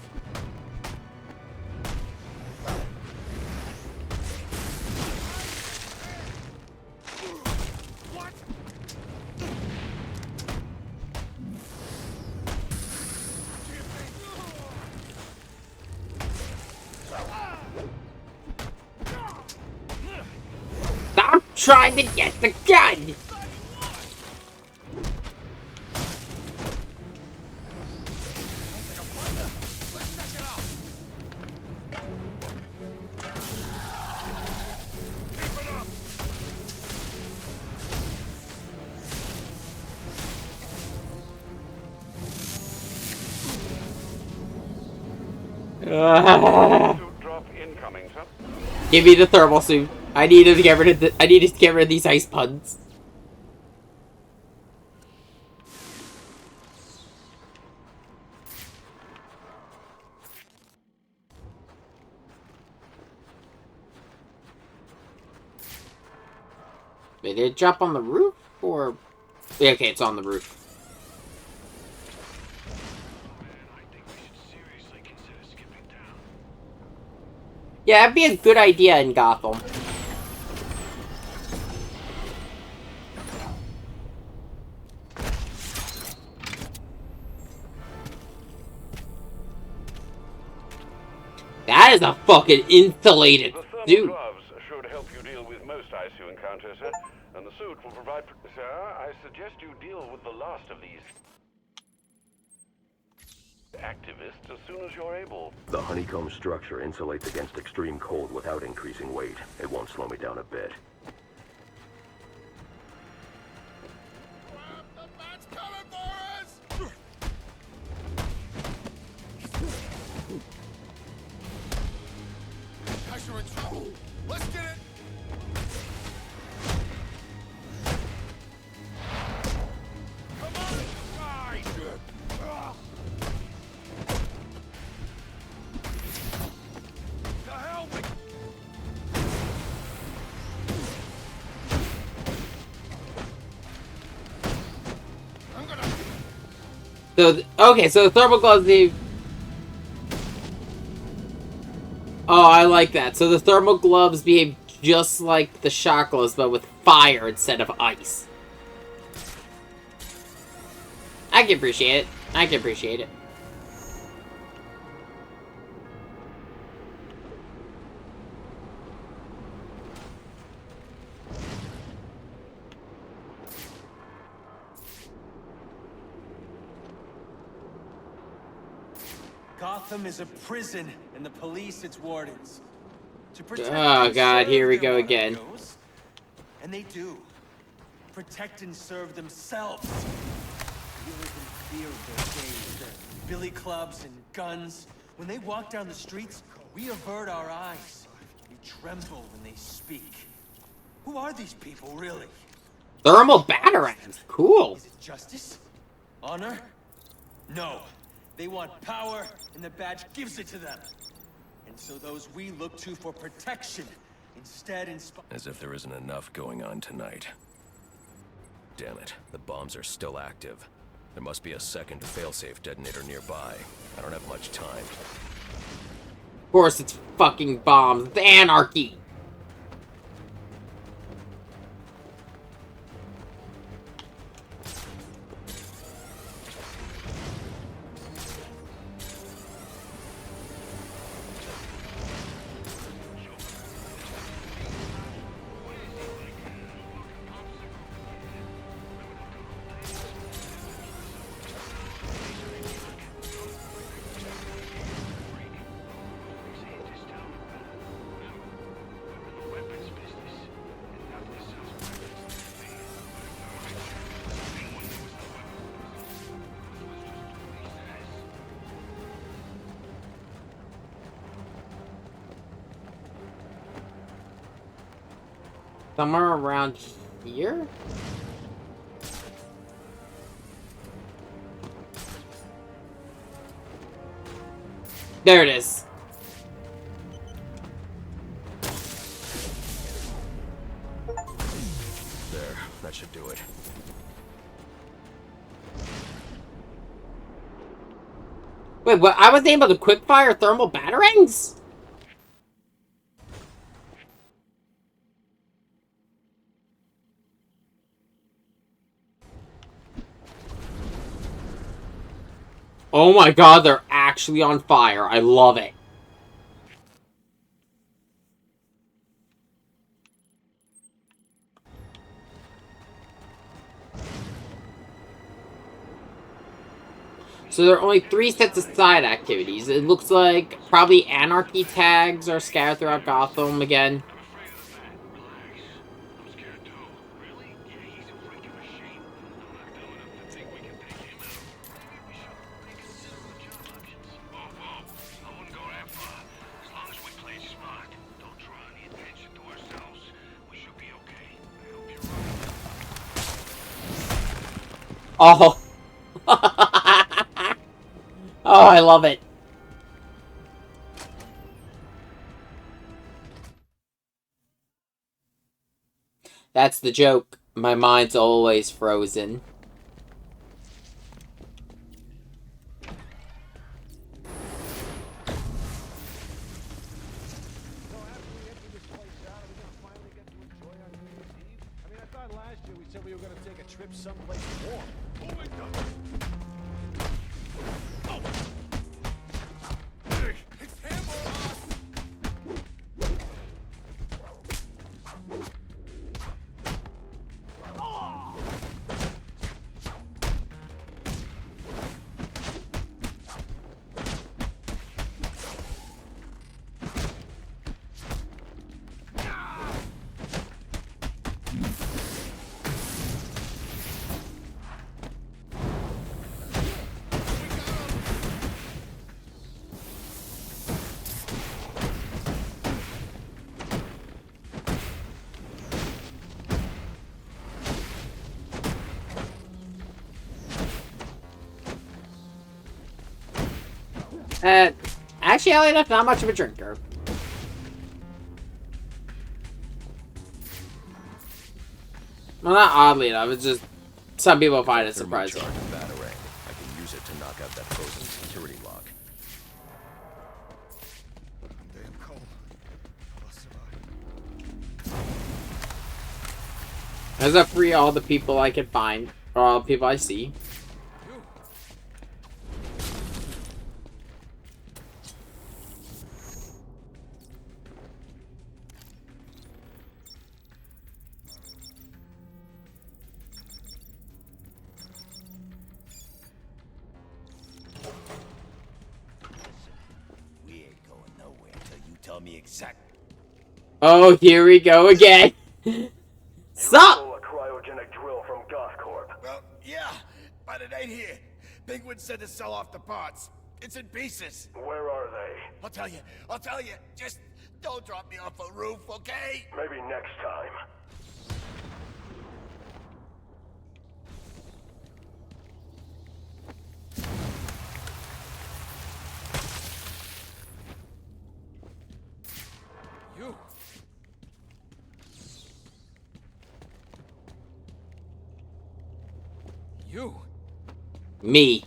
What? Stop trying to get the gun! Drop incoming, sir. Give me the thermal suit. I needed to get rid of these ice puns. Wait, did it drop on the roof or? Yeah, okay, it's on the roof. Yeah, that'd be a good idea in Gotham. That is a fucking insulated The thermal suit. gloves should help you deal with most ice you encounter, sir. And the suit will provide... Sir, I suggest you deal with the last of these activists as soon as you're able. The honeycomb structure insulates against extreme cold without increasing weight. It won't slow me down a bit. Guys are in trouble. Let's get it. Come on, guys. To hell with I'm gonna. So, okay, so the thermal gloves, Oh, I like that. So the thermal gloves behave just like the shock gloves, but with fire instead of ice. I can appreciate it. I can appreciate it. Gotham is a prison, and the police its wardens. To protect Oh and god, serve here we their go again. goes, and they do. Protect and serve themselves. We live in fear of their days, their billy clubs and guns. When they walk down the streets, we avert our eyes. We tremble when they speak. Who are these people, really? Thermal batarangs. Cool. Is it justice? Honor? No. They want power, and the badge gives it to them. And so those we look to for protection instead inspire. As if there isn't enough going on tonight. Damn it, the bombs are still active. There must be a second failsafe detonator nearby. I don't have much time. Of course it's fucking bombs. It's anarchy. Somewhere around here? There it is. There, that should do it. Wait, what? I was able to quickfire thermal batarangs? Oh my god, they're actually on fire. I love it. So there are only 3 sets of side activities. It looks like probably anarchy tags are scattered throughout Gotham again. Oh. Oh, I love it. That's the joke. My mind's always frozen. Last year we said we were going to take a trip someplace warm. Actually, oddly enough, not much of a drinker. Well, not oddly enough, it's just some people find it surprising. Batarang. I can use it to knock out that frozen security lock. Damn cold. I'll survive. As I free all the people I can find, or all the people I see. me exact. Oh, here we go again. Sup? Stole a cryogenic drill from Gothcorp. Well, yeah, but it ain't here. Penguin said to sell off the parts. It's in pieces. Where are they? I'll tell you. I'll tell you. Just don't drop me off a roof, okay? Maybe next time. You. You. Me.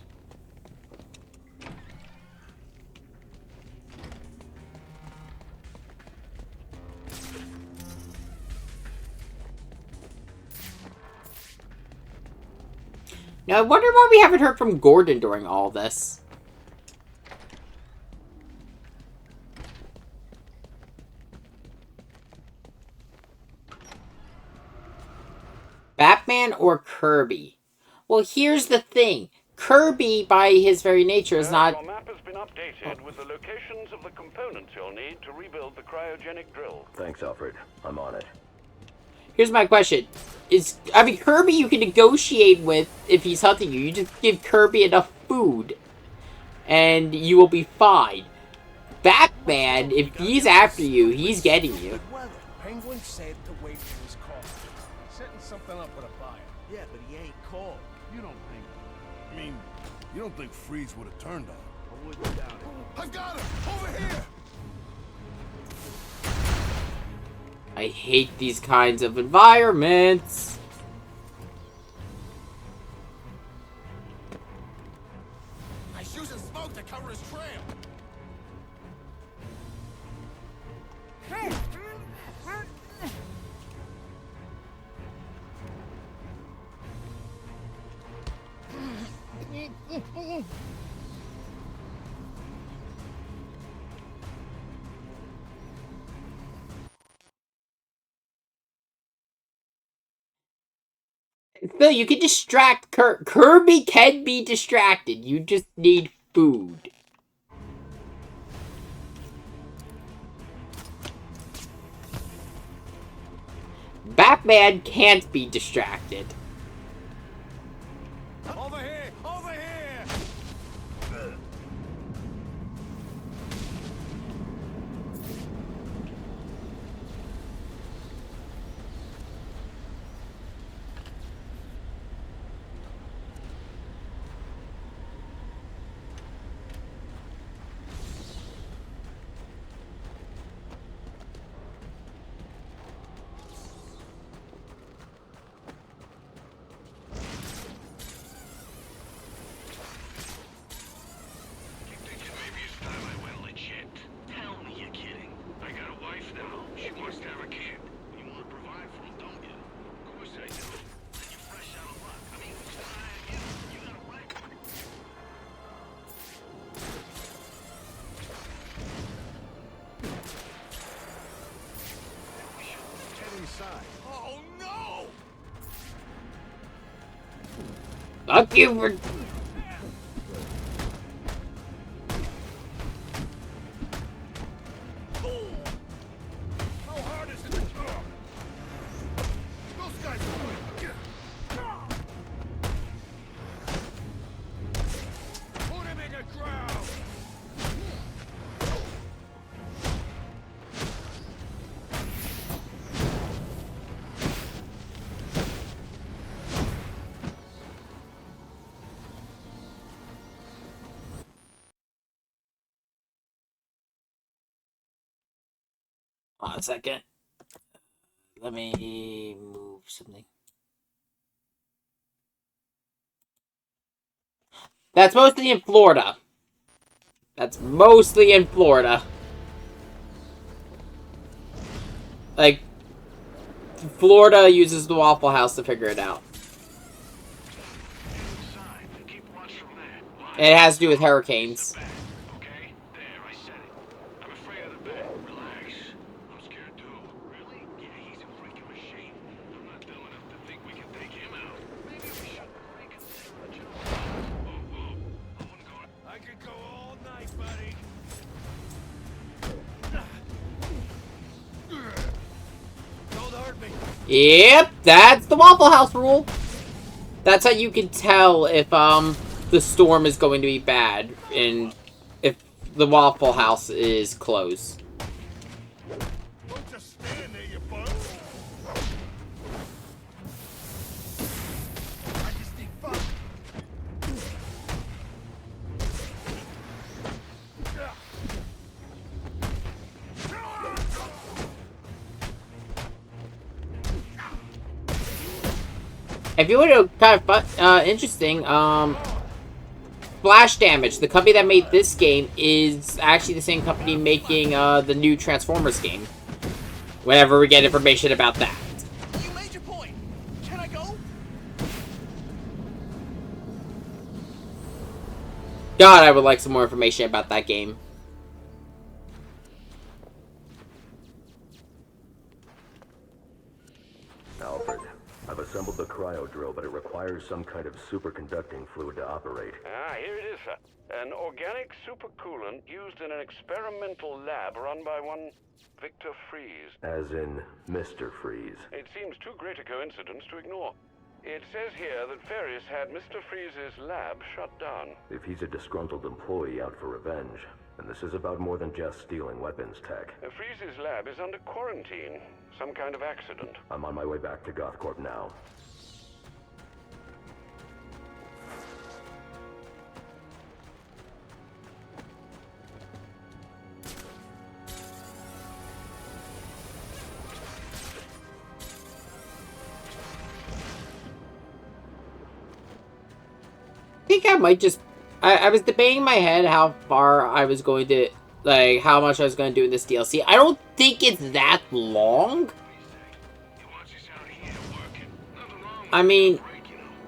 Now, I wonder why we haven't heard from Gordon during all this. Batman or Kirby? Well, here's the thing. Kirby, by his very nature, is not... Your map has been updated with the locations of the components you'll need to rebuild the cryogenic drill. Thanks, Alfred. I'm on it. Here's my question. Kirby you can negotiate with if he's hunting you. You just give Kirby enough food, and you will be fine. Batman, if he's after you, he's getting you. Penguin said to wait for his call. Setting something up with a buyer. Yeah, but he ain't called. You don't think... I mean, you don't think Freeze would have turned on him? I wouldn't doubt it. I've got him! Over here! I hate these kinds of environments. I shoot some smoke to cover his trail. Phil, you can distract Kirby can be distracted. You just need food. Batman can't be distracted. Over here! Over here! Oh no! Fuck you for... How hard is it to jump? Those guys are put him in the ground! Hold on a second. Let me move something. That's mostly in Florida. That's mostly in Florida. Like, Florida uses the Waffle House to figure it out. It has to do with hurricanes. Yep, that's the Waffle House rule. That's how you can tell if the storm is going to be bad and if the Waffle House is closed. Don't just stand there, you bum. I just need fun. If you want to kind of interesting, Splash Damage, the company that made this game, is actually the same company making the new Transformers game. Whenever we get information about that. You made your point. Can I go? God, I would like some more information about that game. Alfred, I've assembled the cryo drill, but it requires some kind of superconducting fluid to operate. Ah, here it is, sir. An organic supercoolant used in an experimental lab run by one Victor Freeze. As in Mr. Freeze. It seems too great a coincidence to ignore. It says here that Ferris had Mr. Freeze's lab shut down. If he's a disgruntled employee out for revenge, then this is about more than just stealing weapons tech. Freeze's lab is under quarantine. Some kind of accident. I'm on my way back to Gothcorp now. I think I might just... I was debating in my head how far I was going to... Like, how much I was going to do in this DLC. I don't think it's that long. I mean,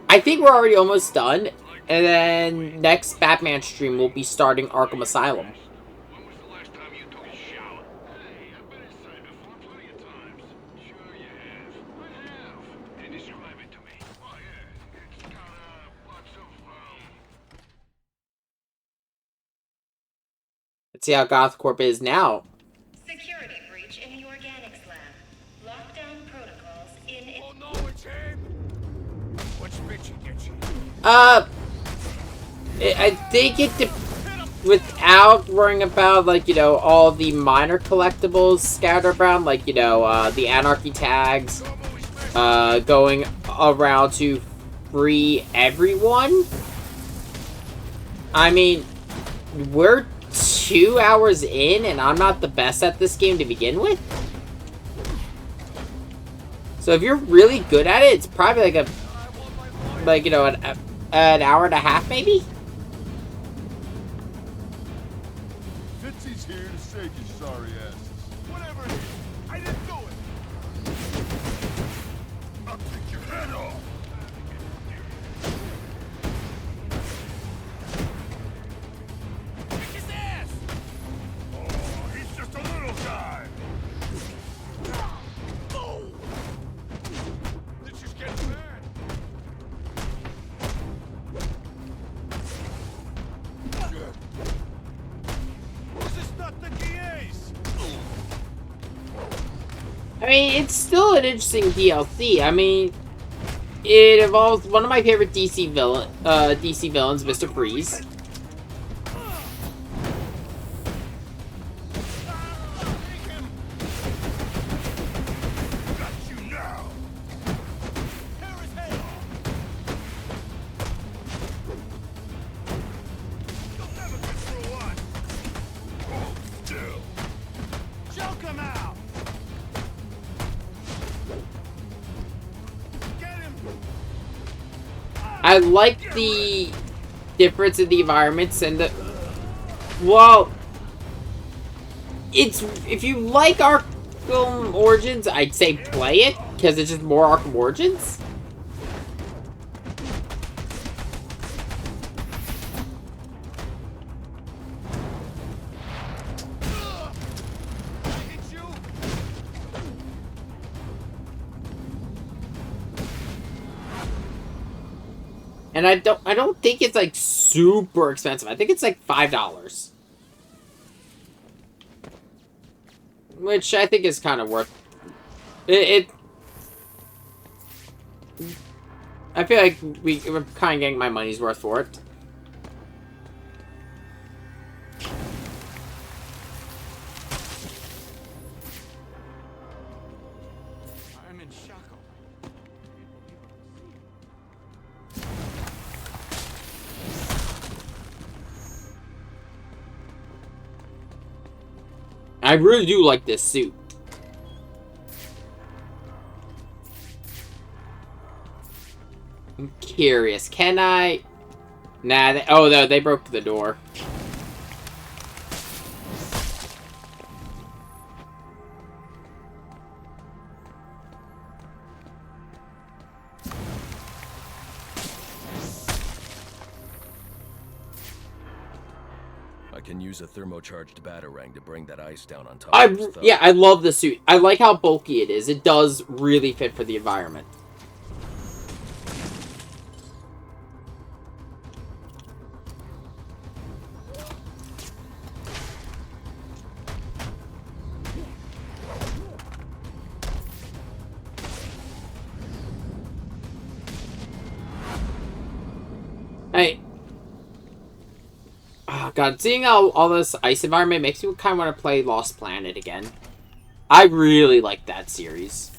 I think we're already almost done. And then next Batman stream will be starting Arkham Asylum. Let's see how Gothcorp is now. Security breach in the organics lab. Lockdown protocols in... Oh no, it's him! Which bitch you get you? I think without worrying about, like, you know, all the minor collectibles scattered around, like, you know, the Anarchy tags, going around to free everyone. I mean, we're 2 hours in, and I'm not the best at this game to begin with. So if you're really good at it, it's probably like you know, an hour and a half, maybe? Fitzy's here to save you sorry asses. Whatever it is, I didn't do it. I'll take your head off. Kick his ass! Oh, he's just a little guy. Oh! This is getting bad. I mean, it's still an interesting DLC. I mean, it involves one of my favorite DC villains, Mr. Freeze. I like the difference in the environments and the... Well, it's... If you like Arkham Origins, I'd say play it, because it's just more Arkham Origins. And I don't think it's like super expensive. I think it's like $5. Which I think is kind of worth it. I feel like we're kind of getting my money's worth for it. I'm in shackle. I really do like this suit. I'm curious. Can I? Nah. Oh, no, they broke the door. I can use a thermocharged batarang to bring that ice down on top. Yeah, I love the suit. I like how bulky it is. It does really fit for the environment. Hey. Oh, God, seeing how all this ice environment makes me kind of want to play Lost Planet again. I really like that series.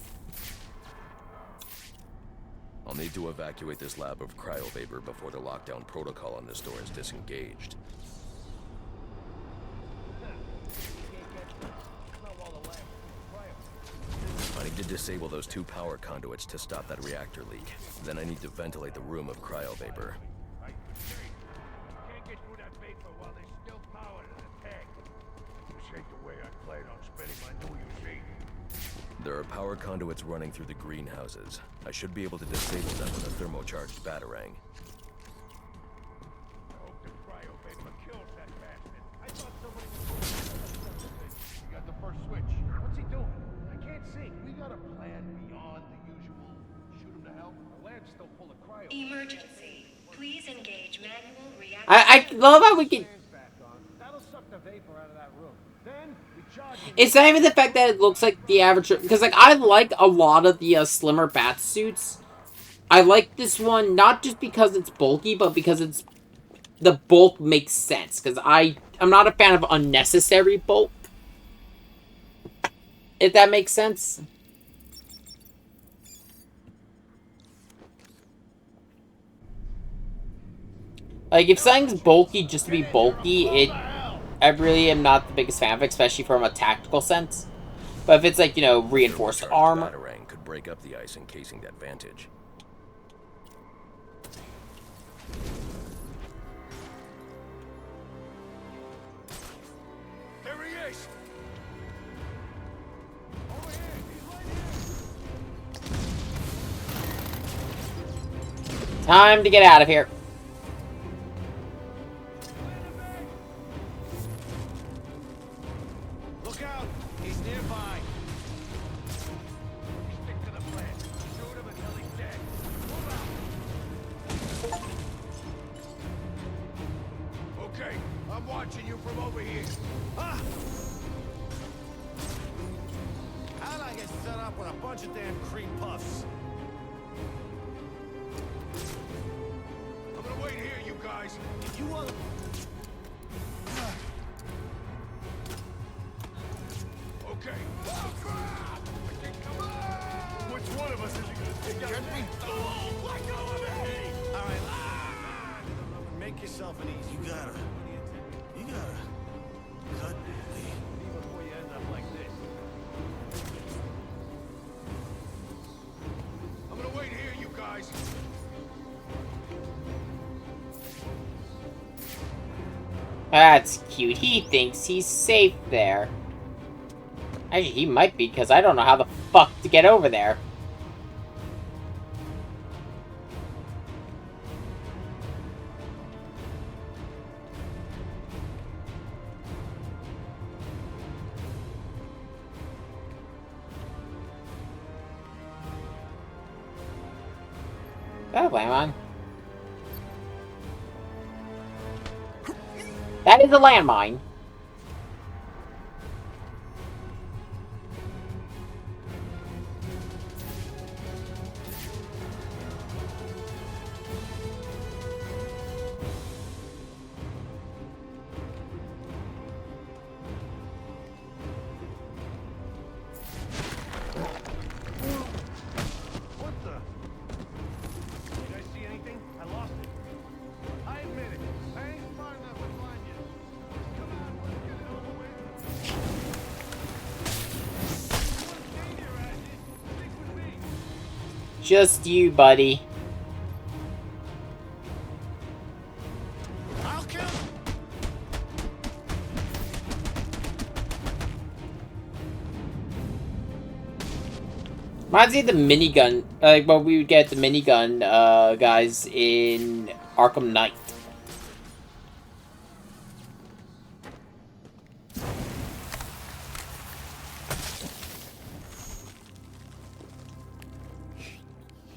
I'll need to evacuate this lab of cryovapor before the lockdown protocol on this door is disengaged. I need to disable those 2 power conduits to stop that reactor leak. Then I need to ventilate the room of cryovapor. Can't get through that vapor while there's still power to the tank. This ain't the way I plan on spending my New Year's Eve. There are power conduits running through the greenhouses. I should be able to disable them with a thermocharged batarang. I hope the cryovapor kills that bastard. I thought somebody was... You got the first switch. What's he doing? I can't see. We got a plan beyond the usual. Shoot him to hell. The lab's still full of cryo. Emergency. Please engage manual reactor. I love how we can... That'll suck the vapor out of that room. Then we charge him. It's not even the fact that it looks like the average... Because, like, I like a lot of the slimmer bat suits. I like this one, not just because it's bulky, but because it's... The bulk makes sense. Because I'm not a fan of unnecessary bulk. If that makes sense. Like, if something's bulky just to be bulky, I really am not the biggest fan of it, especially from a tactical sense. But if it's like, you know, reinforced armor... Batarang could break up the ice encasing that vantage. There he is. Over here. He's right here. Time to get out of here. Look out! He's nearby. Stick to the plan. Shoot him until he's dead. Move out. Okay, I'm watching you from over here. Ah! How'd I get set up with a bunch of damn cream puffs? I'm gonna wait here, you guys. If you want... Okay. Oh, crap! Come on! Which one of us is he gonna take out? Get me! Oh, let go of me! All right, make yourself an easy. You gotta cut me Before you end up like this. I'm gonna wait here, you guys. That's cute. He thinks he's safe there. Actually, he might be, because I don't know how the fuck to get over there. That a landmine? That is a landmine. Just you, buddy. I'll kill. Reminds me of the minigun, like what we would get the minigun guys in Arkham Knight.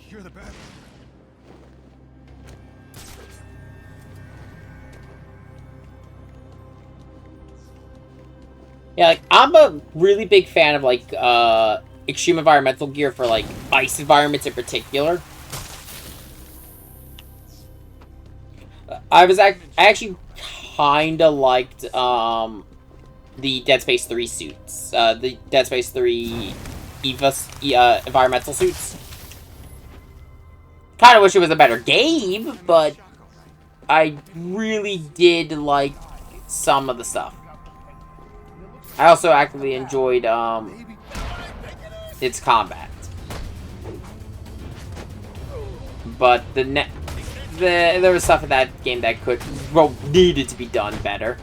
You're the bad. Yeah, like I'm a really big fan of like extreme environmental gear for like ice environments in particular. I actually kind of liked the Dead Space 3 suits, the Dead Space 3 environmental suits. Kind of wish it was a better game, but I really did like some of the stuff. I also actively enjoyed its combat, but there was stuff in that game that needed to be done better.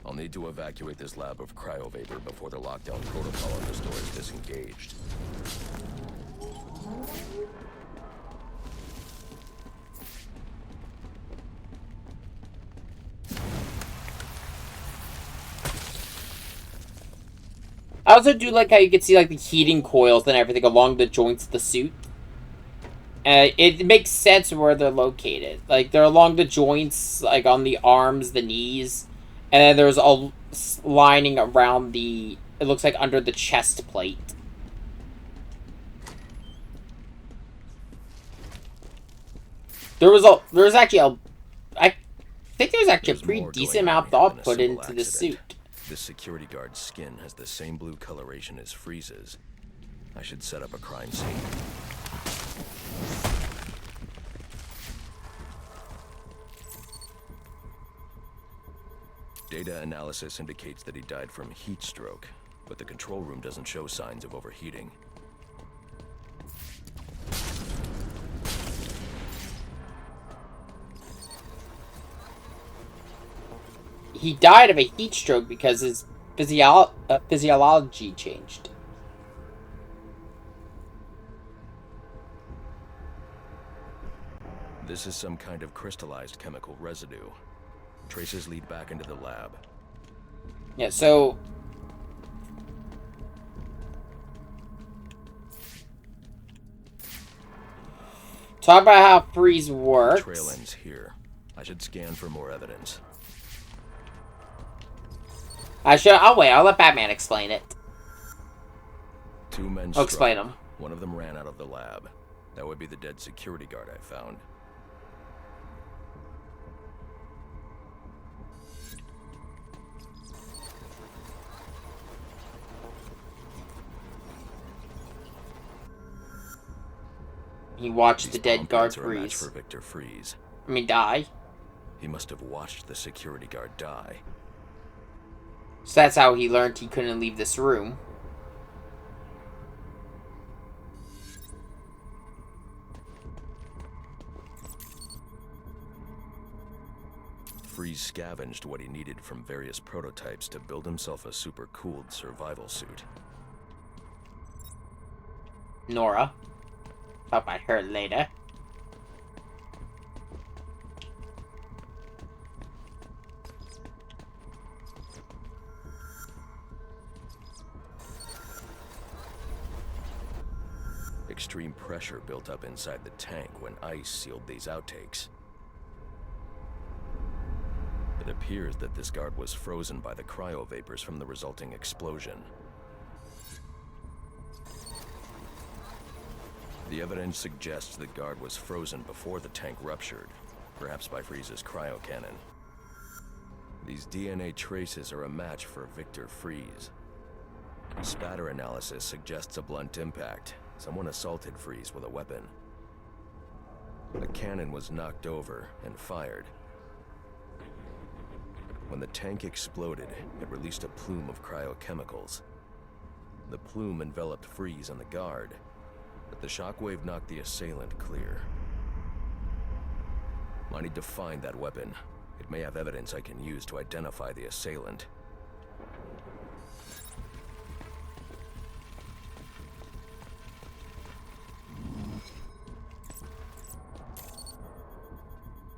I'll need to evacuate this lab of cryovapor before the lockdown protocol on this door is disengaged. I also do like how you can see like the heating coils and everything along the joints of the suit. It makes sense where they're located. Like they're along the joints, like on the arms, the knees, and then there's a lining around the. It looks like under the chest plate. There's actually I think there's actually a pretty decent amount of thought put into the suit. This security guard's skin has the same blue coloration as Freeze's. I should set up a crime scene. Data analysis indicates that he died from heat stroke, but the control room doesn't show signs of overheating. He died of a heat stroke because his physiology changed. This is some kind of crystallized chemical residue. Traces lead back into the lab. Yeah, so talk about how freeze works. The trail ends here. I should scan for more evidence. I'll wait. I'll let Batman explain it. Two men I'll explain them. One of them ran out of the lab. That would be the dead security guard I found. He watched the dead guard freeze. freeze. For Victor Freeze. I mean, die. He must have watched the security guard die. So that's how he learned he couldn't leave this room. Freeze scavenged what he needed from various prototypes to build himself a super-cooled survival suit. Nora. Talk about her later. Extreme pressure built up inside the tank when ice sealed these outtakes. It appears that this guard was frozen by the cryovapors from the resulting explosion. The evidence suggests the guard was frozen before the tank ruptured, perhaps by Freeze's cryocannon. These DNA traces are a match for Victor Freeze. Spatter analysis suggests a blunt impact. Someone assaulted Freeze with a weapon. The cannon was knocked over and fired. When the tank exploded, it released a plume of cryochemicals. The plume enveloped Freeze and the guard, but the shockwave knocked the assailant clear. I need to find that weapon. It may have evidence I can use to identify the assailant.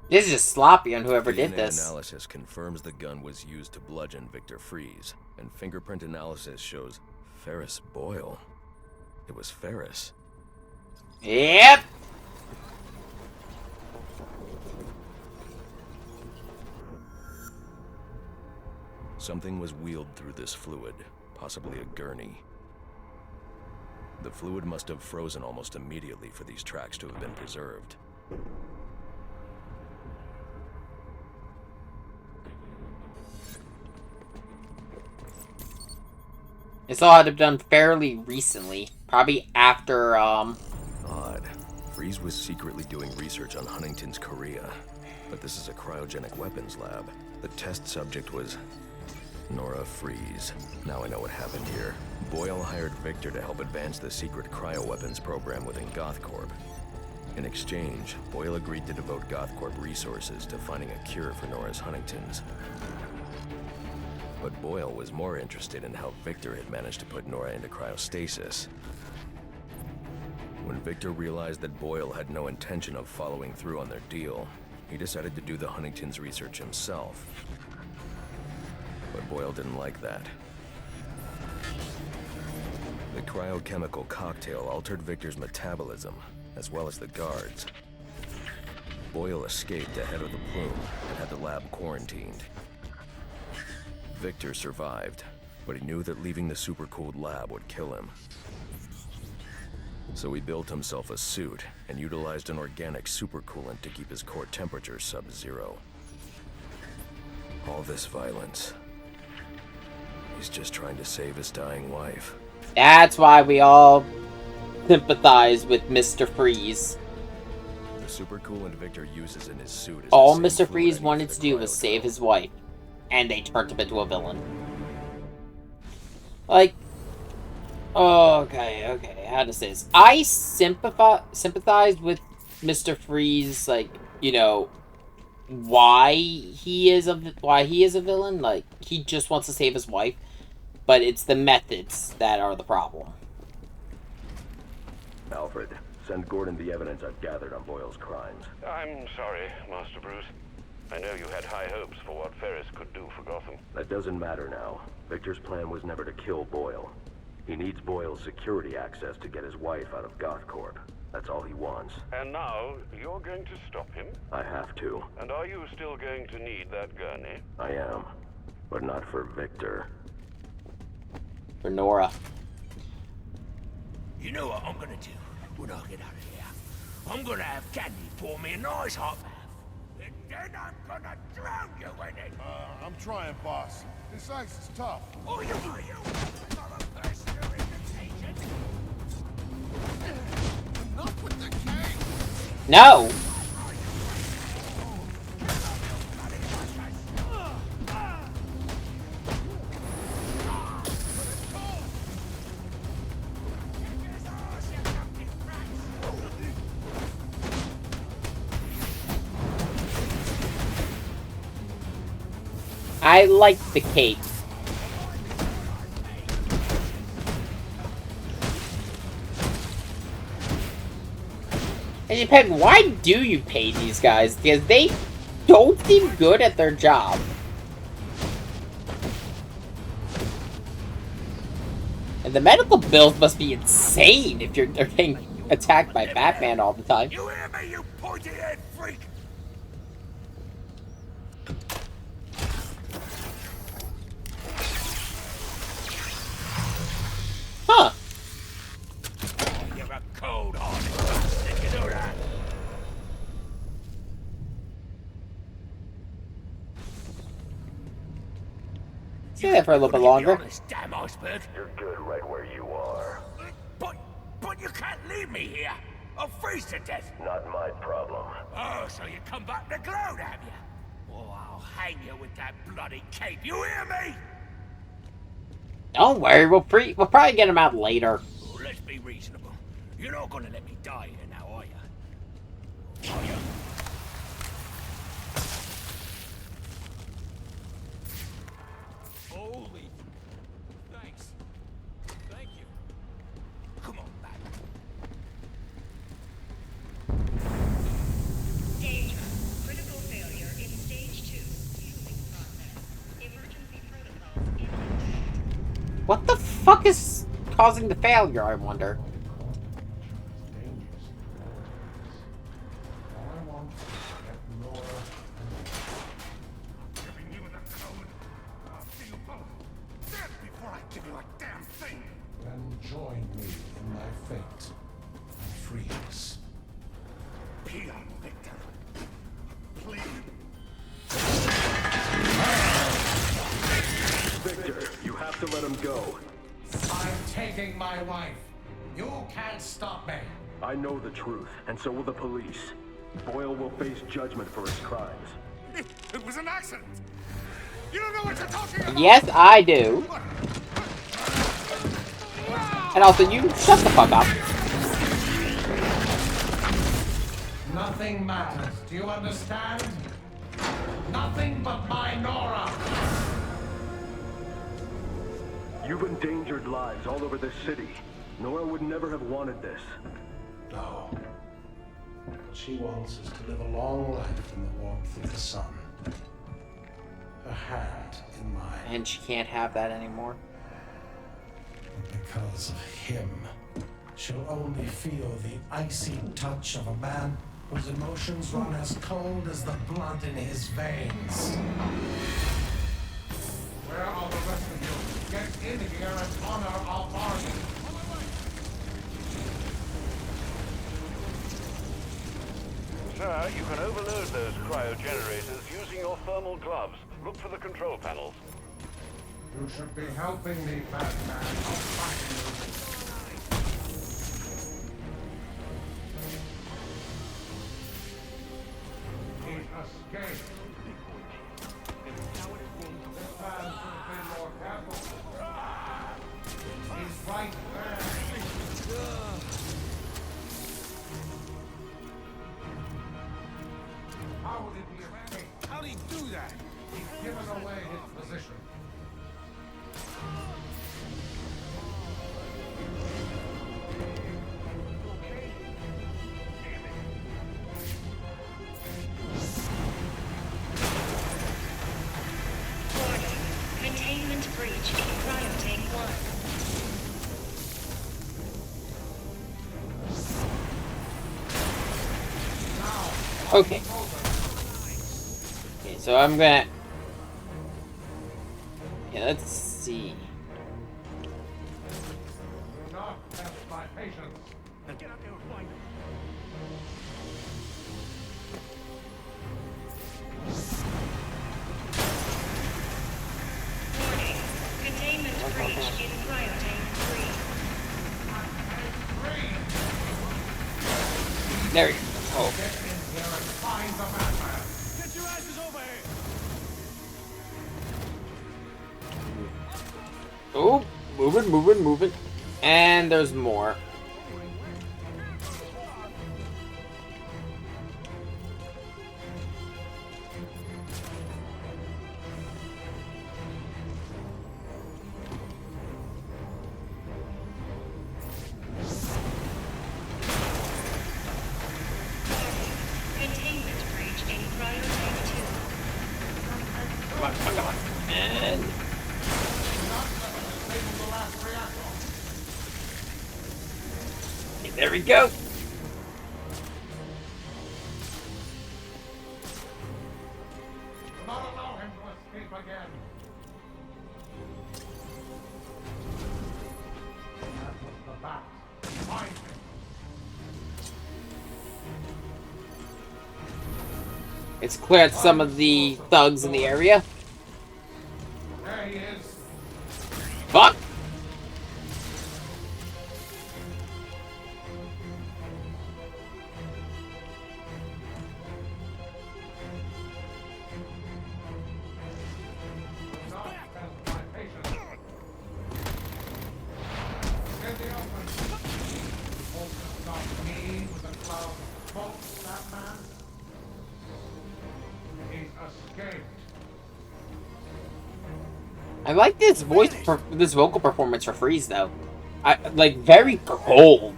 This is just sloppy on whoever did DNA this. analysis confirms the gun was used to bludgeon Victor Freeze, and fingerprint analysis shows Ferris Boyle. It was Ferris. Yep. Something was wheeled through this fluid, possibly a gurney. The fluid must have frozen almost immediately for these tracks to have been preserved. This all had to be done fairly recently. Probably after, Odd. Freeze was secretly doing research on Huntington's Korea. But this is a cryogenic weapons lab. The test subject was Nora Freeze. Now I know what happened here. Boyle hired Victor to help advance the secret cryoweapons program within GothCorp. In exchange, Boyle agreed to devote GothCorp resources to finding a cure for Nora's Huntington's. But Boyle was more interested in how Victor had managed to put Nora into cryostasis. When Victor realized that Boyle had no intention of following through on their deal, he decided to do the Huntington's research himself. But Boyle didn't like that. The cryochemical cocktail altered Victor's metabolism, as well as the guards. Boyle escaped ahead of the plume and had the lab quarantined. Victor survived, but he knew that leaving the supercooled lab would kill him. So he built himself a suit and utilized an organic supercoolant to keep his core temperature sub-zero. All this violence. He's just trying to save his dying wife. that's why we all sympathize with Mr. Freeze. The supercoolant Victor uses in his suit is All the same Mr. Freeze fluid wanted to do was save his wife. And they turned him into a villain. Like, okay, how to say this? I sympathize with Mr. Freeze, like, you know, why he is a villain. Like, he just wants to save his wife, but it's the methods that are the problem. Alfred, send Gordon the evidence I've gathered on Boyle's crimes. I'm sorry, Master Bruce. I know you had high hopes for what Ferris could do for Gotham. That doesn't matter now. Victor's plan was never to kill Boyle. He needs Boyle's security access to get his wife out of GothCorp. That's all he wants. And now, you're going to stop him? I have to. And are you still going to need that gurney? I am. But not for Victor. For Nora. You know what I'm gonna do when I get out of here? I'm gonna have Candy pour me a nice hot bath. And then I'm gonna drown you in it. I'm trying, boss. This ice is tough. Oh, you are you? Another personal invitation? Enough with the cake! No! I like the cape. And you pay, why do you pay these guys? Because they don't seem good at their job. And the medical bills must be insane if they're getting attacked by Batman all the time. You hear me, you pointy-head freak? Huh. You're a cold-hearted bastard, you know that? Stay there for a little bit longer. Honest, damn iceberg. You're good right where you are. But you can't leave me here. I'll freeze to death. Not my problem. Oh, so you come back to Cloud, have you? Oh, I'll hang you with that bloody cape. You hear me? Don't worry, we'll probably get him out later. Oh, let's be reasonable. You're not gonna let me die here now, are you? Are you? Holy... Thanks. Thank you. Come on back. Danger. Critical failure in stage 2. Fueling process. Emergency protocols in. What the fuck is causing the failure, I wonder? Before I give you a damn thing! Then join me in my fate and freeze. Peon, Victor. Please. Victor, you have to let him go. I'm taking my wife. You can't stop me. I know the truth, and so will the police. Boyle will face judgment for his crimes. It was an accident! You don't know what you're talking about! Yes, I do. And also, you shut the fuck up. Nothing matters. Do you understand? Nothing but my Nora. You've endangered lives all over this city. Nora would never have wanted this. No. What she wants is to live a long life in the warmth of the sun. Her hand in mine. And she can't have that anymore. Because of him, she'll only feel the icy touch of a man whose emotions run as cold as the blood in his veins. Where are the rest of you? Get in here and honor our bargain. Sir, you can overload those cryogenerators using your thermal gloves. Look for the control panels. You should be helping me, Batman. Not fighting you. He escaped. This man should have been more careful. He's right there. How did he escape? How'd he do that? He's given away his position. Warning. Containment breach in Cryotank 1. Okay. Okay, so I'm gonna... Yeah, let's see. Do not test my patience. Now get out there and find him. Warning. Containment breach in Cryotank 3. There we go. Oh. Get in here and find the Batman. Get your asses over here! Oh, moving. And there's more. Containment breach in Cryotank 2. Come on. And... Okay, there we go. Do not allow him to escape again. That was the bat. Find him. It's cleared some of the thugs in the area. There he is. fuck? I like this this vocal performance for Freeze though. Like very cold.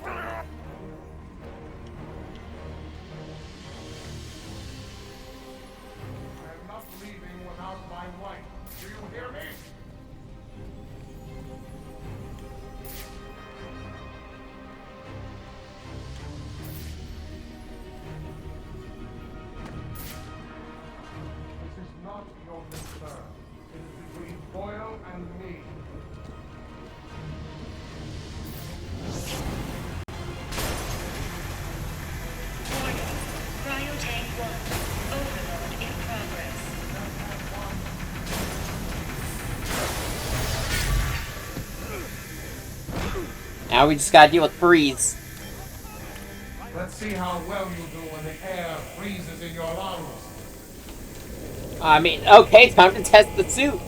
Now we just gotta deal with Freeze. Let's see how well you do when the air freezes in your lungs. I mean, okay, time to test the suit.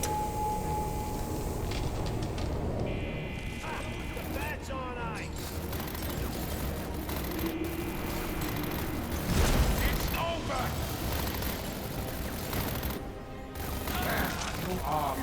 That's on ice. It's over. There you are.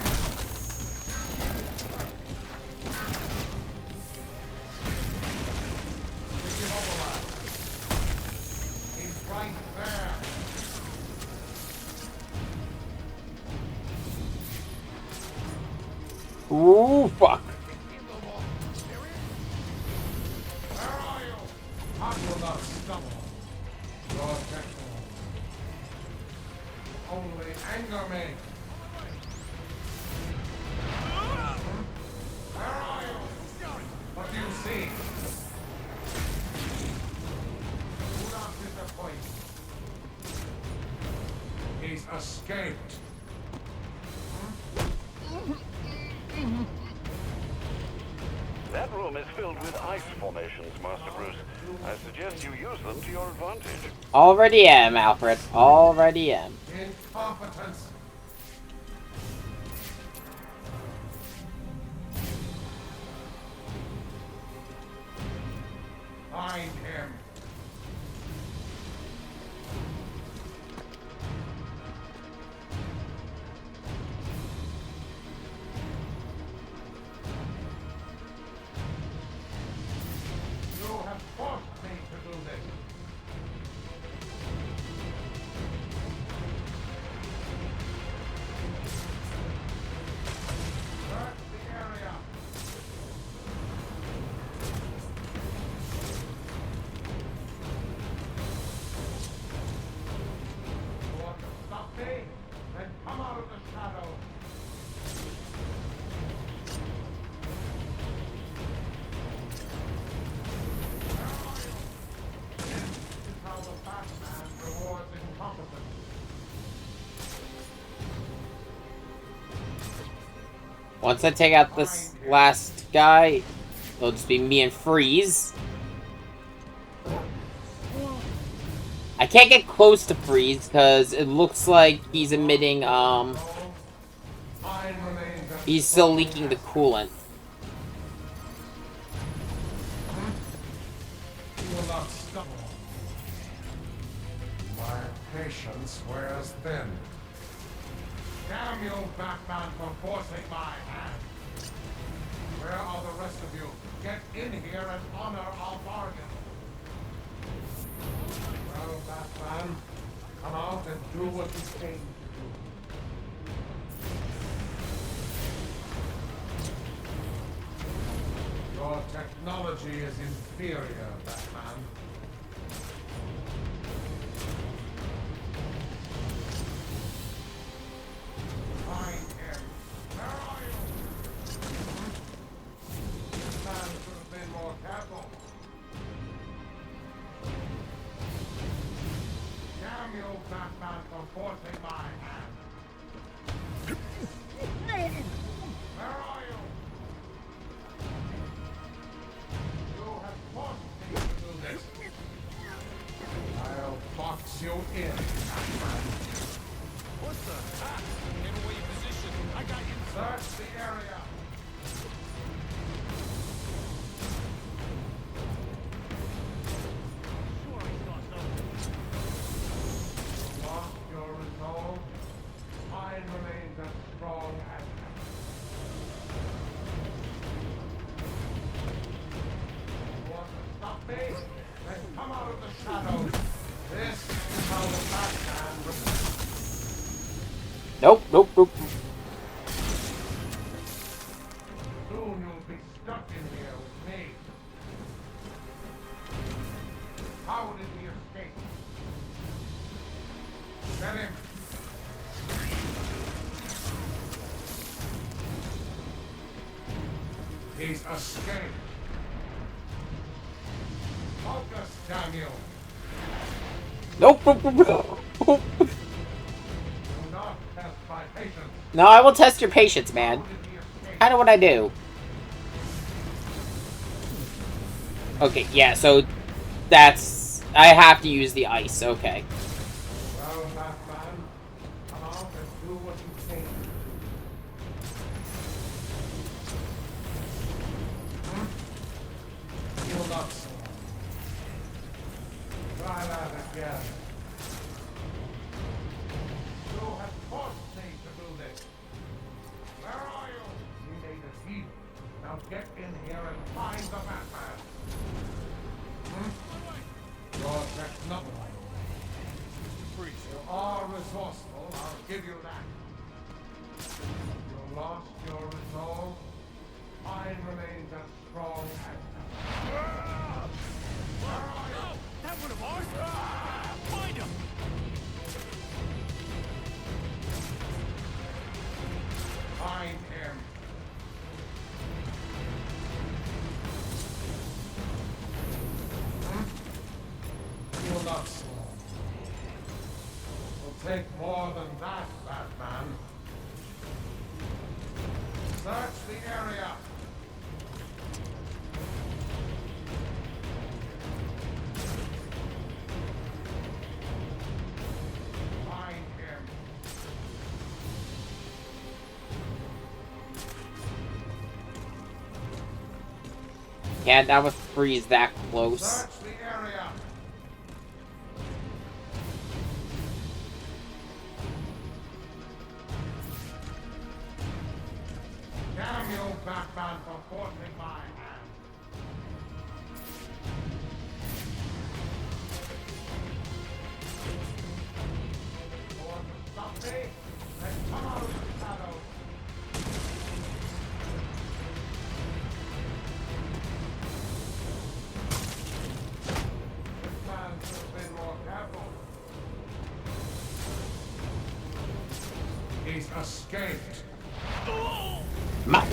Ooh, fuck. Where are you? I will not stumble. Your technical. Only anger me. Where are you? What do you see? Do not disappoint. He's escaped. That room is filled with ice formations, Master Bruce. I suggest you use them to your advantage. Already am, Alfred. Already am. Incompetence. Find him. You have forced me to do this. Search the area. You want to stop me? Then come out of the shadow. This is how the Batman rewards incompetence. Once I take out this last guy, it'll just be me and Freeze. I can't get close to Freeze because it looks like he's emitting, he's still leaking the coolant. You will not stumble. My patience wears thin. Damn you, Batman, for forcing my hand. Where are the rest of you? Get in here and honor our bargain. Well, Batman, come out and do what you came to do. Your technology is inferior, Batman. Find him. Where are you? This man should have been more careful. Damn you, Batman, for forcing my hand. Where are you? What the? Ah, give away your position. I got you. Search the area. Sure, I saw something. Lost your resolve. Mine remains as strong as ever. You want to stop me? Then come out of the shadows. This is how the Batman Nope, nope, nope. Soon you'll be stuck in here with me. How did he escape? Get him. He's escaped. Focus, Daniel. Nope, nope, nope, nope. Do not test my patience. No, I will test your patience, man. I know what I do. Okay, yeah, so that's... I have to use the ice, okay. Well, Batman, come out and do what you came to do. You'll not see. Try that again. You have forced me to do this. Where are you? We made a deal. Now get in here and find the Batman. You're nothing. You are resourceful, I'll give you that. You lost your resolve. Mine remains as strong as ever. Where are you? That one of ours? Find him! Find him. You'll not slow. It'll take more than that, Batman. Search the area. Find him. Can't have a freeze that close. Search the area. Damn you, Batman, for forcing my hand. You want to stop me? Then come out of the shadows. This man should have been more careful. He's escaped. My... How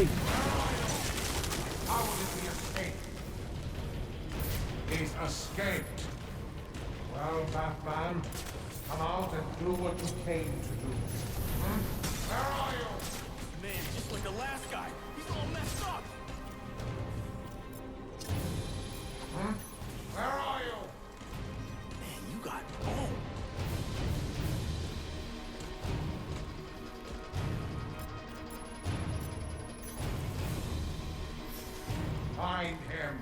did he escape? He's escaped. Well, Batman, come out and do what you came to do. Where are you? Man, just like the last guy. He's all messed up. Where are you? Man, you got bone. Find him.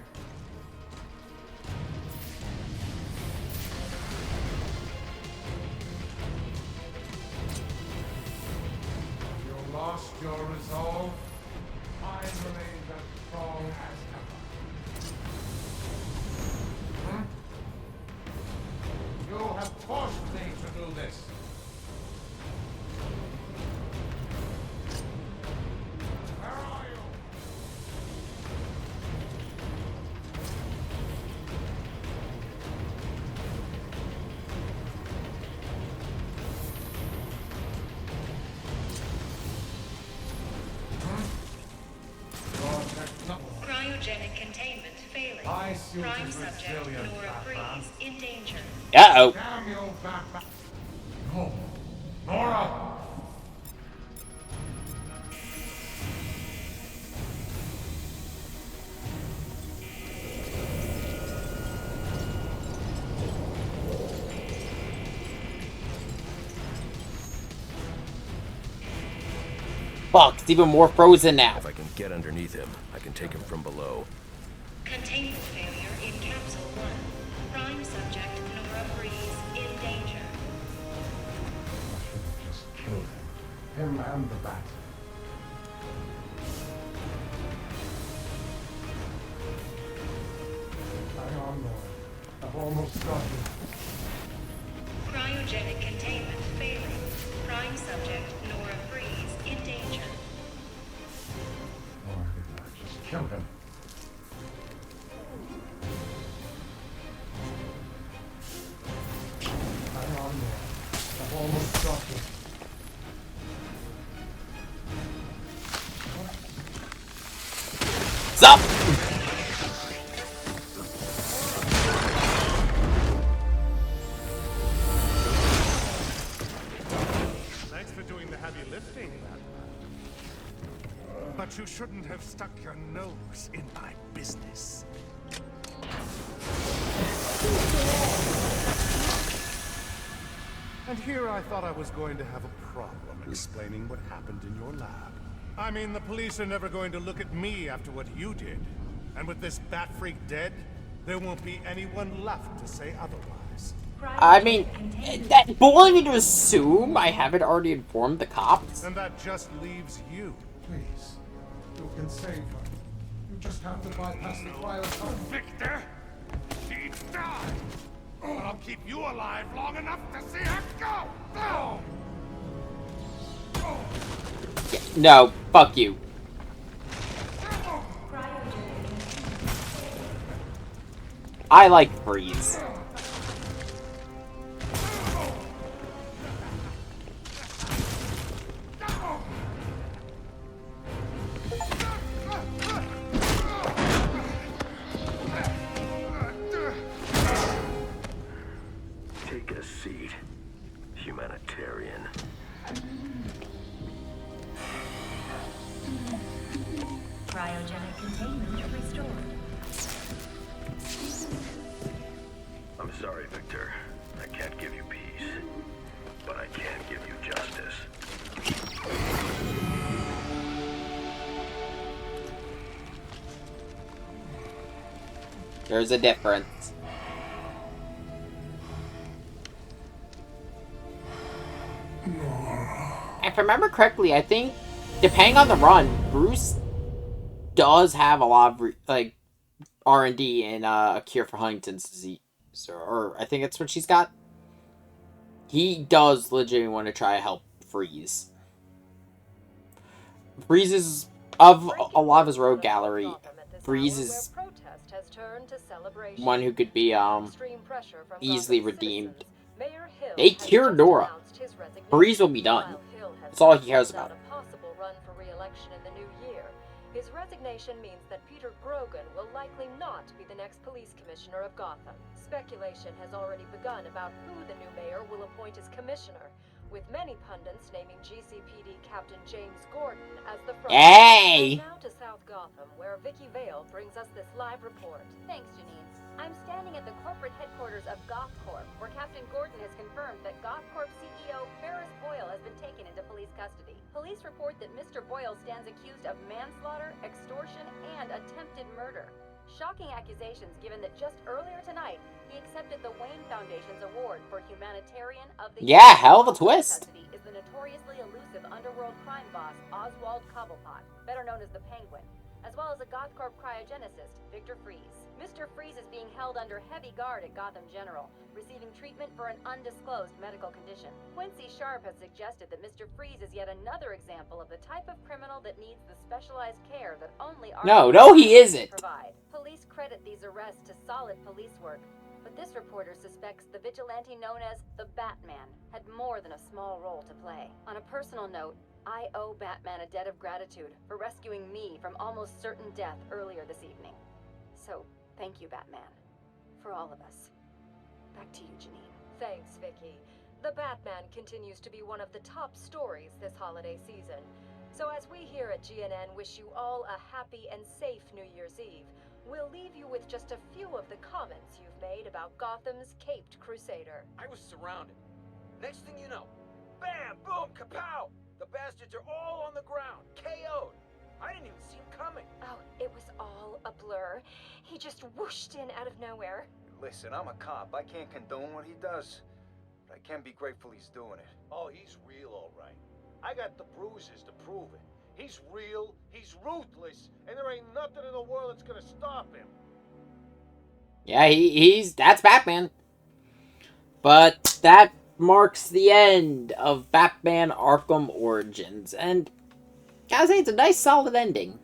You lost your resolve. Mine remains as strong as ever. You have forced me to do this. Where are you? Cryogenic containment failing. My suit Prime is subject resilient, Nora Batman. Freeze in danger. Uh-oh. Damn you, Batman. No. Nora! Fuck, it's even more frozen now. If I can get underneath him, I can take him from below. Containment failure in Capsule 1. Prime subject Nora Freeze in danger. Just kill him. Him and the bat. Hang on, Lord. I've almost got you. Cryogenic containment failing. Prime subject Nora Freeze in danger. Lord, just kill him. Hang on, Lord. I've almost got you. Stop! Thanks for doing the heavy lifting, Batman. But you shouldn't have stuck your nose in my business. And here I thought I was going to have a problem explaining what happened in your lab. I mean, the police are never going to look at me after what you did. And with this bat freak dead, there won't be anyone left to say otherwise. I mean, that bothers me to assume I haven't already informed the cops. And that just leaves you. Please. You can save her. You just have to bypass the cryotome. Victor, she died. But I'll keep you alive long enough to see her go. No. No, fuck you. I like Freeze. Take a seat, humanitarian. Cryogenic containment restored. I'm sorry, Victor. I can't give you peace, but I can give you justice. There's a difference. If I remember correctly, I think, depending on the run, Bruce does have a lot of like R&D in a cure for Huntington's disease, or I think that's what she's got. He does legitimately want to try to help Freeze. Freeze is, of a lot of his rogue gallery, Freeze is one who could be easily redeemed. They cured Nora. Freeze will be done. That's all he cares about. His resignation means that Peter Grogan will likely not be the next police commissioner of Gotham. Speculation has already begun about who the new mayor will appoint as commissioner, with many pundits naming GCPD Captain James Gordon as the front. Hey! Now to South Gotham, where Vicky Vale brings us this live report. Thanks, Janine. I'm standing at the corporate headquarters of GothCorp, where Captain Gordon has confirmed that GothCorp CEO Ferris Boyle has been taken into police custody. Police report that Mr. Boyle stands accused of manslaughter, extortion, and attempted murder. Shocking accusations given that just earlier tonight, he accepted the Wayne Foundation's award for Humanitarian of the Year. Yeah, hell of a twist. Custody is the notoriously elusive underworld crime boss Oswald Cobblepot, better known as the Penguin, as well as a GothCorp cryogenicist, Victor Freeze. Mr. Freeze is being held under heavy guard at Gotham General, receiving treatment for an undisclosed medical condition. Quincy Sharp has suggested that Mr. Freeze is yet another example of the type of criminal that needs the specialized care that only our No, he isn't. provide. Police credit these arrests to solid police work, but this reporter suspects the vigilante known as the Batman had more than a small role to play. On a personal note, I owe Batman a debt of gratitude for rescuing me from almost certain death earlier this evening. So, thank you, Batman. For all of us. Back to you, Janine. Thanks, Vicky. The Batman continues to be one of the top stories this holiday season. So as we here at GNN wish you all a happy and safe New Year's Eve, we'll leave you with just a few of the comments you've made about Gotham's Caped Crusader. I was surrounded. Next thing you know, bam, boom, kapow! The bastards are all on the ground, KO'd. I didn't even see him coming. Oh, it was all a blur. He just whooshed in out of nowhere. Listen, I'm a cop. I can't condone what he does. But I can be grateful he's doing it. Oh, he's real, all right. I got the bruises to prove it. He's real, he's ruthless, and there ain't nothing in the world that's gonna stop him. Yeah, that's Batman. But that marks the end of Batman Arkham Origins, and gotta say, it's a nice, solid ending.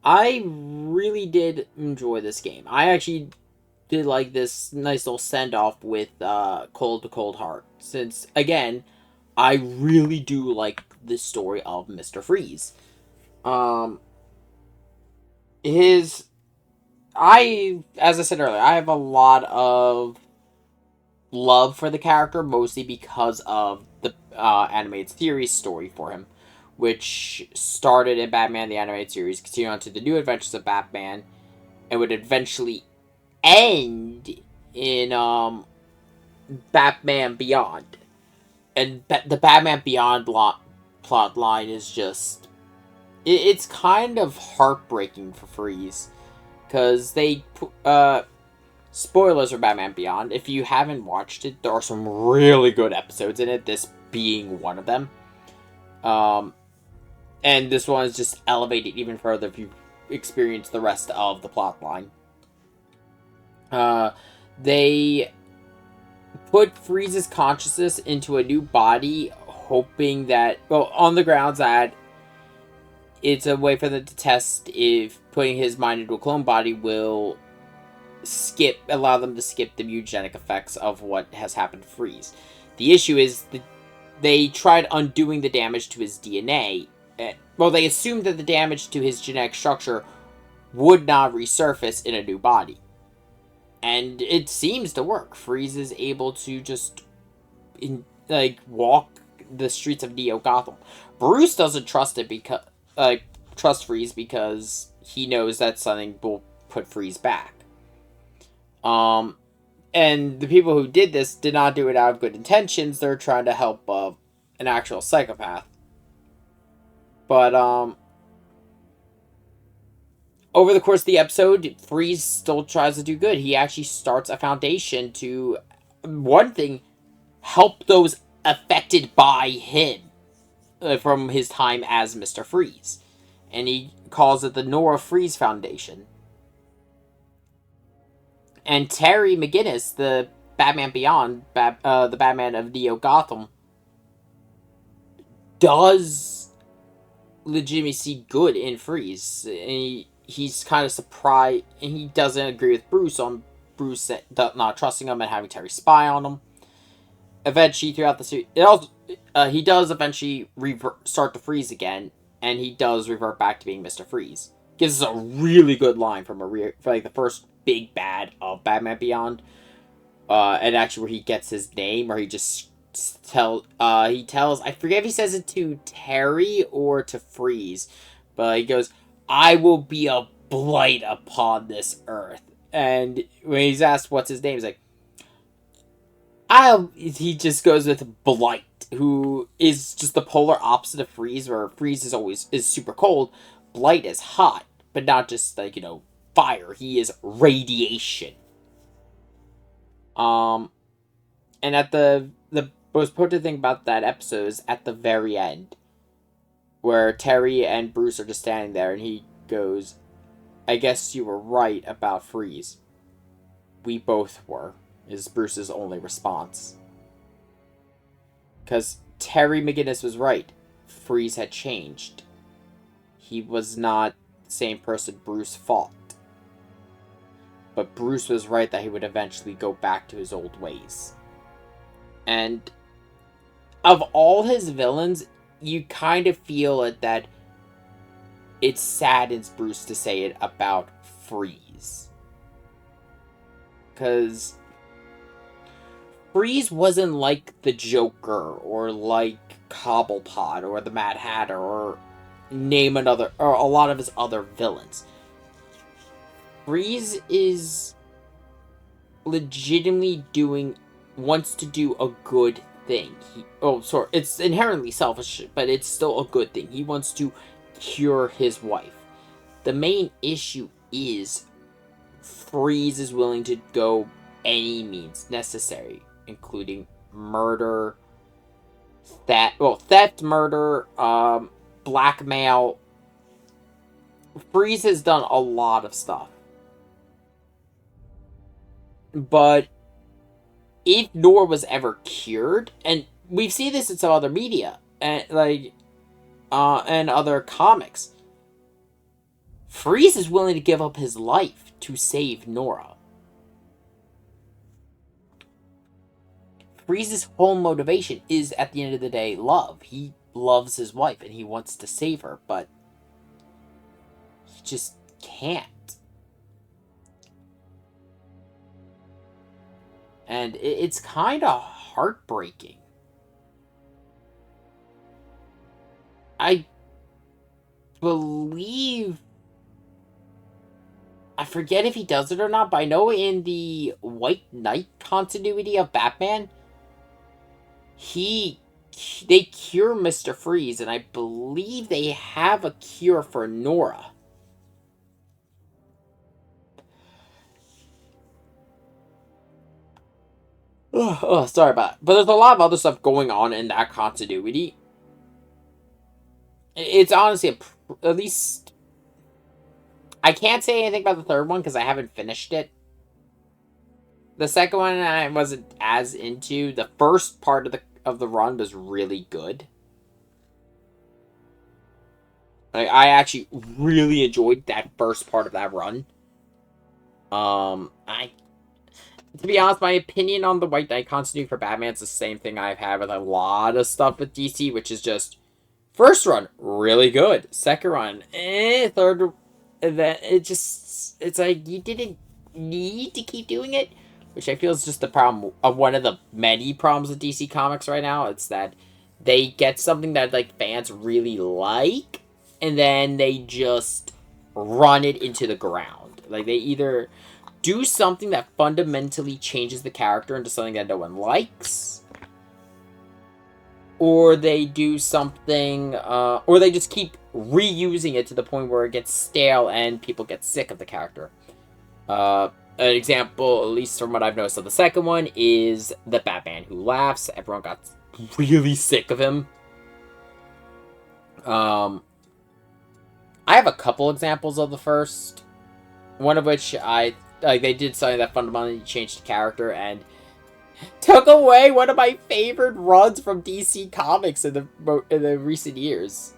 I really did enjoy this game. I actually did like this nice little send-off with Cold to Cold Heart, since, again, I really do like the story of Mr. Freeze. As I said earlier, I have a lot of love for the character, mostly because of the animated series story for him, which started in Batman the Animated Series, continued on to the New Adventures of Batman, and would eventually end in Batman Beyond. And the Batman Beyond plot line is just... It's kind of heartbreaking for Freeze, because they... spoilers for Batman Beyond. If you haven't watched it, there are some really good episodes in it, this being one of them. And this one is just elevated even further if you experience the rest of the plot line. They put Freeze's consciousness into a new body, hoping that... Well, on the grounds that it's a way for them to test if putting his mind into a clone body will allow them to skip the mutagenic effects of what has happened to Freeze. The issue is that they tried undoing the damage to his DNA. Well, they assumed that the damage to his genetic structure would not resurface in a new body. And it seems to work. Freeze is able to just walk the streets of Neo Gotham. Bruce doesn't trust it because trust Freeze because he knows that something will put Freeze back. And the people who did this did not do it out of good intentions. They're trying to help an actual psychopath. But over the course of the episode, Freeze still tries to do good. He actually starts a foundation to, one thing, help those affected by him from his time as Mr. Freeze. And he calls it the Nora Freeze Foundation. And Terry McGinnis, the Batman Beyond, the Batman of Neo Gotham, does legitimately see good in Freeze. And he's kind of surprised, and he doesn't agree with Bruce on Bruce not trusting him and having Terry spy on him. Eventually, throughout the series, he does eventually start to freeze again, and he does revert back to being Mr. Freeze. Gives us a really good line from the first big bad of Batman Beyond, and actually where he gets his name, or he just tells, I forget if he says it to Terry or to Freeze, but he goes, "I will be a blight upon this earth." And when he's asked what's his name, he's like, he just goes with Blight, who is just the polar opposite of Freeze, where Freeze is super cold. Blight is hot, but not just fire. He is radiation. And at the most important thing about that episode is at the very end, where Terry and Bruce are just standing there, and he goes, "I guess you were right about Freeze." "We both were," is Bruce's only response. Because Terry McGinnis was right. Freeze had changed. He was not the same person Bruce fought. But Bruce was right that he would eventually go back to his old ways. And of all his villains, you kind of feel it that it saddens Bruce to say it about Freeze. Because Freeze wasn't like the Joker, or like Cobblepot, or the Mad Hatter, or or a lot of his other villains. Freeze is legitimately wants to do a good thing. It's inherently selfish, but it's still a good thing. He wants to cure his wife. The main issue is Freeze is willing to go any means necessary, including murder, theft, murder, blackmail. Freeze has done a lot of stuff. But if Nora was ever cured, and we've seen this in some other media, and and other comics, Freeze is willing to give up his life to save Nora. Freeze's whole motivation is, at the end of the day, love. He loves his wife and he wants to save her, but he just can't. And it's kind of heartbreaking. I believe... I forget if he does it or not, but I know in the White Knight continuity of Batman, they cure Mr. Freeze, and I believe they have a cure for Nora. Oh, sorry about that. But there's a lot of other stuff going on in that continuity. It's honestly, at least... I can't say anything about the third one because I haven't finished it. The second one I wasn't as into. The first part of the run was really good. I actually really enjoyed that first part of that run. To be honest, my opinion on the White Knight continuity for Batman is the same thing I've had with a lot of stuff with DC, which is just first run really good, second run, third, then it's like you didn't need to keep doing it, which I feel is just the problem of one of the many problems with DC Comics right now. It's that they get something that like fans really like, and then they just run it into the ground. Like they either do something that fundamentally changes the character into something that no one likes, or they do something, or they just keep reusing it to the point where it gets stale and people get sick of the character. An example, at least from what I've noticed of the second one, is the Batman Who Laughs. Everyone got really sick of him. I have a couple examples of the first, one of which they did something that fundamentally changed the character and took away one of my favorite runs from DC Comics in the recent years.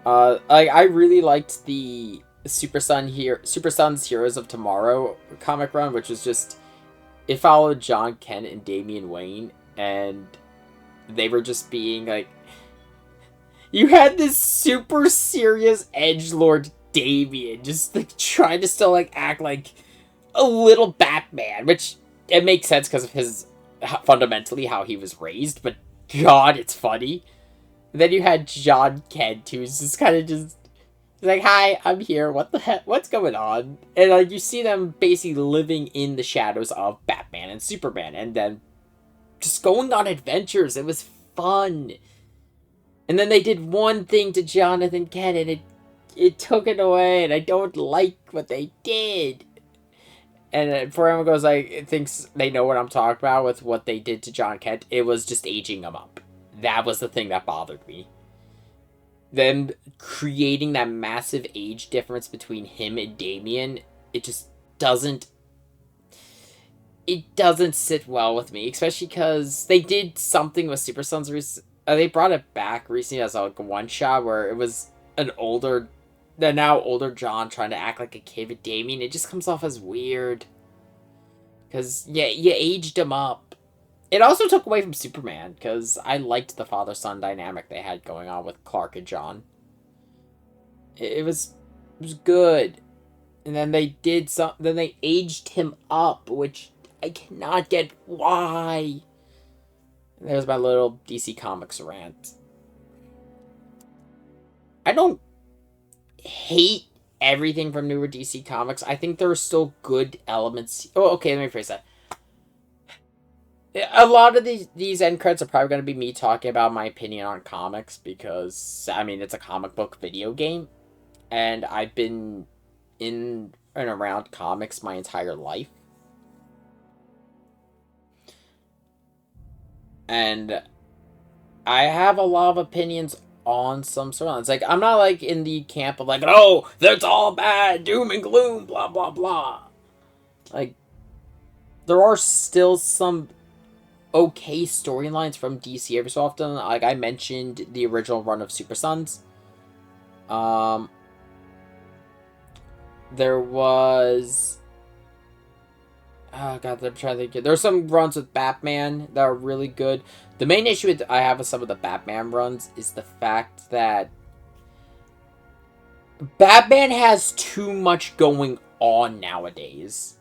I really liked the Super Sons Heroes of Tomorrow comic run, which was just, it followed John Kent and Damian Wayne, and they were just being like, you had this super serious edgelord Damian just like trying to still like act like a little Batman, which it makes sense because of his fundamentally how he was raised, but God, it's funny. And then you had John Kent, who's just kind of just like, hi, I'm here, what the heck, what's going on? And like you see them basically living in the shadows of Batman and Superman, and then just going on adventures. It was fun. And then they did one thing to Jonathan Kent, and it took it away, and I don't like what they did. And for everyone goes like thinks they know what I'm talking about with what they did to John Kent, it was just aging him up. That was the thing that bothered me. Them creating that massive age difference between him and Damian, it just doesn't sit well with me, especially because they did something with Super Sons. They brought it back recently as like a one shot where it was the now older John trying to act like a kid with Damian. It just comes off as weird. Because, yeah, you aged him up. It also took away from Superman, because I liked the father-son dynamic they had going on with Clark and John. It was good. And then they then they aged him up, which I cannot get why. And there's my little DC Comics rant. I don't hate everything from newer DC Comics. I think there are still good elements. Oh, okay, let me phrase that. A lot of these end credits are probably going to be me talking about my opinion on comics because, I mean, it's a comic book video game, and I've been in and around comics my entire life. And I have a lot of opinions on some storylines. Like, I'm not, like, in the camp of, like, oh, that's all bad, doom and gloom, blah, blah, blah. Like, there are still some okay storylines from DC every so often. Like, I mentioned the original run of Super Sons. There was... Oh, God, I'm trying to think. There's some runs with Batman that are really good. The main issue I have with some of the Batman runs is the fact that Batman has too much going on nowadays,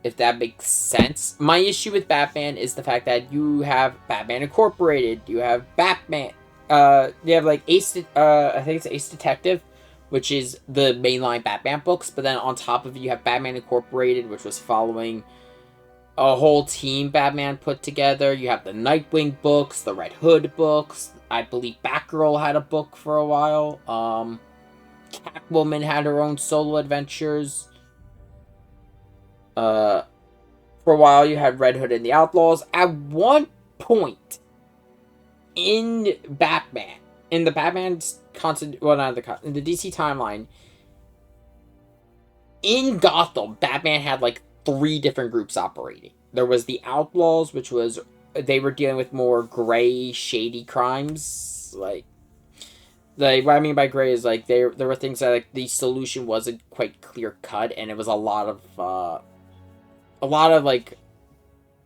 if that makes sense. My issue with Batman is the fact that you have Batman Incorporated, you have Batman, you have, like, I think it's Ace Detective, which is the mainline Batman books, but then on top of it, you have Batman Incorporated, which was following a whole team Batman put together. You have the Nightwing books, the Red Hood books. I believe Batgirl had a book for a while. Catwoman had her own solo adventures. For a while, you had Red Hood and the Outlaws. At one point in Batman, in the Batman's in the DC timeline, in Gotham, Batman had like 3 different groups operating. There was the Outlaws, which was they were dealing with more gray, shady crimes. Like what I mean by gray is like there were things that like the solution wasn't quite clear cut, and it was a lot of like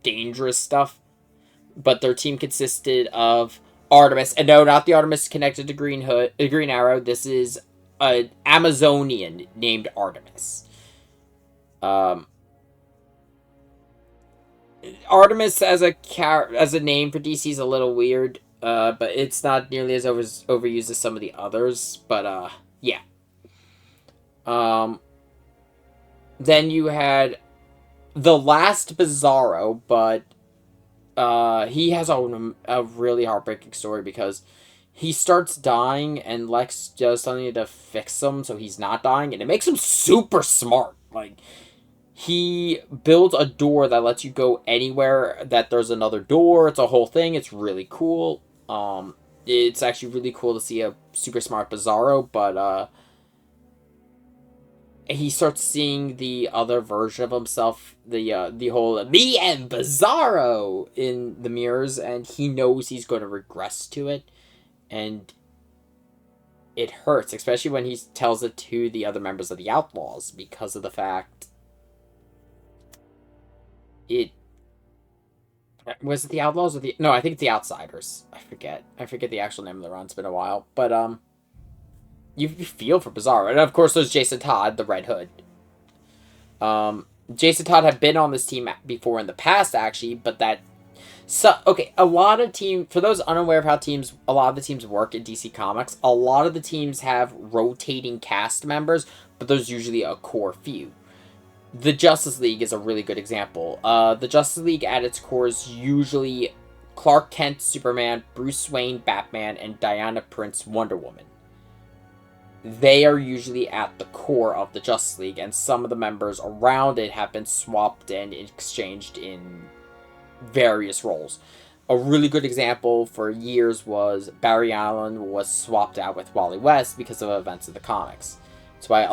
dangerous stuff. But their team consisted of Artemis, and no, not the Artemis connected to Green Arrow. This is an Amazonian named Artemis. Artemis as a name for DC is a little weird, but it's not nearly as overused as some of the others. But yeah. Then you had the last Bizarro, but he has a really heartbreaking story because he starts dying and Lex does something to fix him so he's not dying, and it makes him super smart. Like, he builds a door that lets you go anywhere that there's another door. It's a whole thing. It's really cool. It's actually really cool to see a super smart Bizarro, but he starts seeing the other version of himself, the whole me and Bizarro in the mirrors, and he knows he's going to regress to it, and it hurts, especially when he tells it to the other members of the Outlaws, because of the fact was it the Outlaws or no, I think it's the Outsiders. I forget the actual name of the run. It's been a while, but you feel for Bizarro. And of course, there's Jason Todd, the Red Hood. Jason Todd had been on this team before in the past, actually, but okay, a lot of for those unaware of how a lot of the teams work in DC Comics, a lot of the teams have rotating cast members, but there's usually a core few. The Justice League is a really good example. The Justice League at its core is usually Clark Kent, Superman, Bruce Wayne, Batman, and Diana Prince, Wonder Woman. They are usually at the core of the Justice League, and some of the members around it have been swapped and exchanged in various roles. A really good example for years was Barry Allen was swapped out with Wally West because of events in the comics. That's why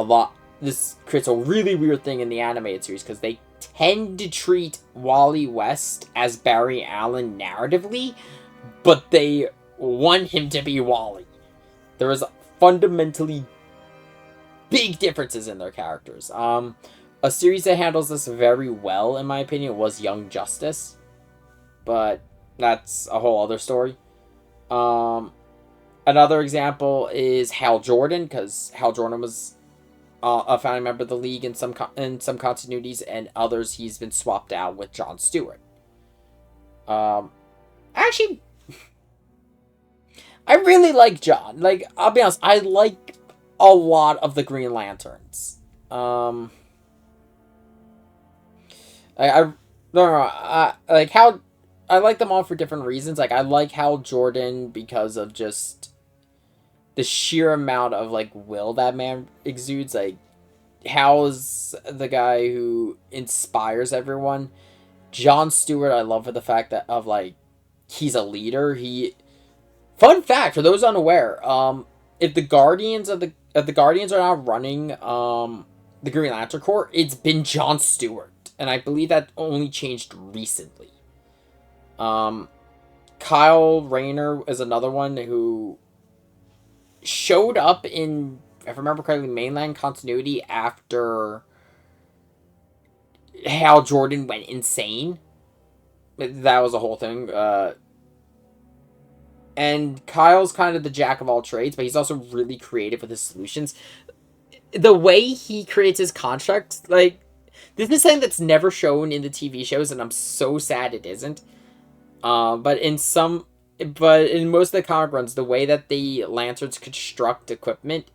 this creates a really weird thing in the animated series, because they tend to treat Wally West as Barry Allen narratively, but they want him to be Wally. There is fundamentally big differences in their characters. A series that handles this very well, in my opinion, was Young Justice, but that's a whole other story. Another example is Hal Jordan, because Hal Jordan was a founding member of the League in some continuities, and others he's been swapped out with Jon Stewart. Actually, I really like Jon. Like, I'll be honest, I like a lot of the Green Lanterns. I don't know, like how I like them all for different reasons. Like, I like Hal Jordan because of just the sheer amount of, like, will that man exudes. Like, Hal is the guy who inspires everyone. Jon Stewart, I love for the fact that of, like, he's a leader. Fun fact for those unaware, if the Guardians are now running the Green Lantern Corps, it's been Jon Stewart, and I believe that only changed recently. Kyle Rayner is another one who showed up in, if I remember correctly, mainland continuity after Hal Jordan went insane. That was a whole thing. And Kyle's kind of the jack of all trades, but he's also really creative with his solutions. The way he creates his constructs, like, this is something that's never shown in the TV shows, and I'm so sad it isn't. But in most of the comic runs, the way that the Lanterns construct equipment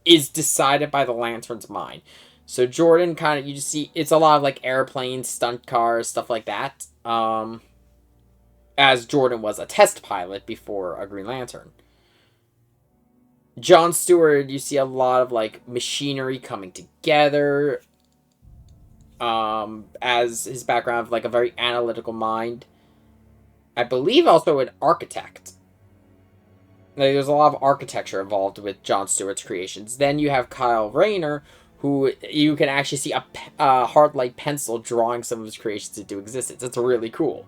is decided by the Lantern's mind. So Jordan kind of, you just see, it's a lot of, like, airplanes, stunt cars, stuff like that. As Jordan was a test pilot before a Green Lantern. Jon Stewart, you see a lot of, like, machinery coming together. As his background of, like, a very analytical mind. I believe also an architect. Like, there's a lot of architecture involved with Jon Stewart's creations. Then you have Kyle Rayner, who you can actually see a hard light pencil drawing some of his creations into existence. It's really cool.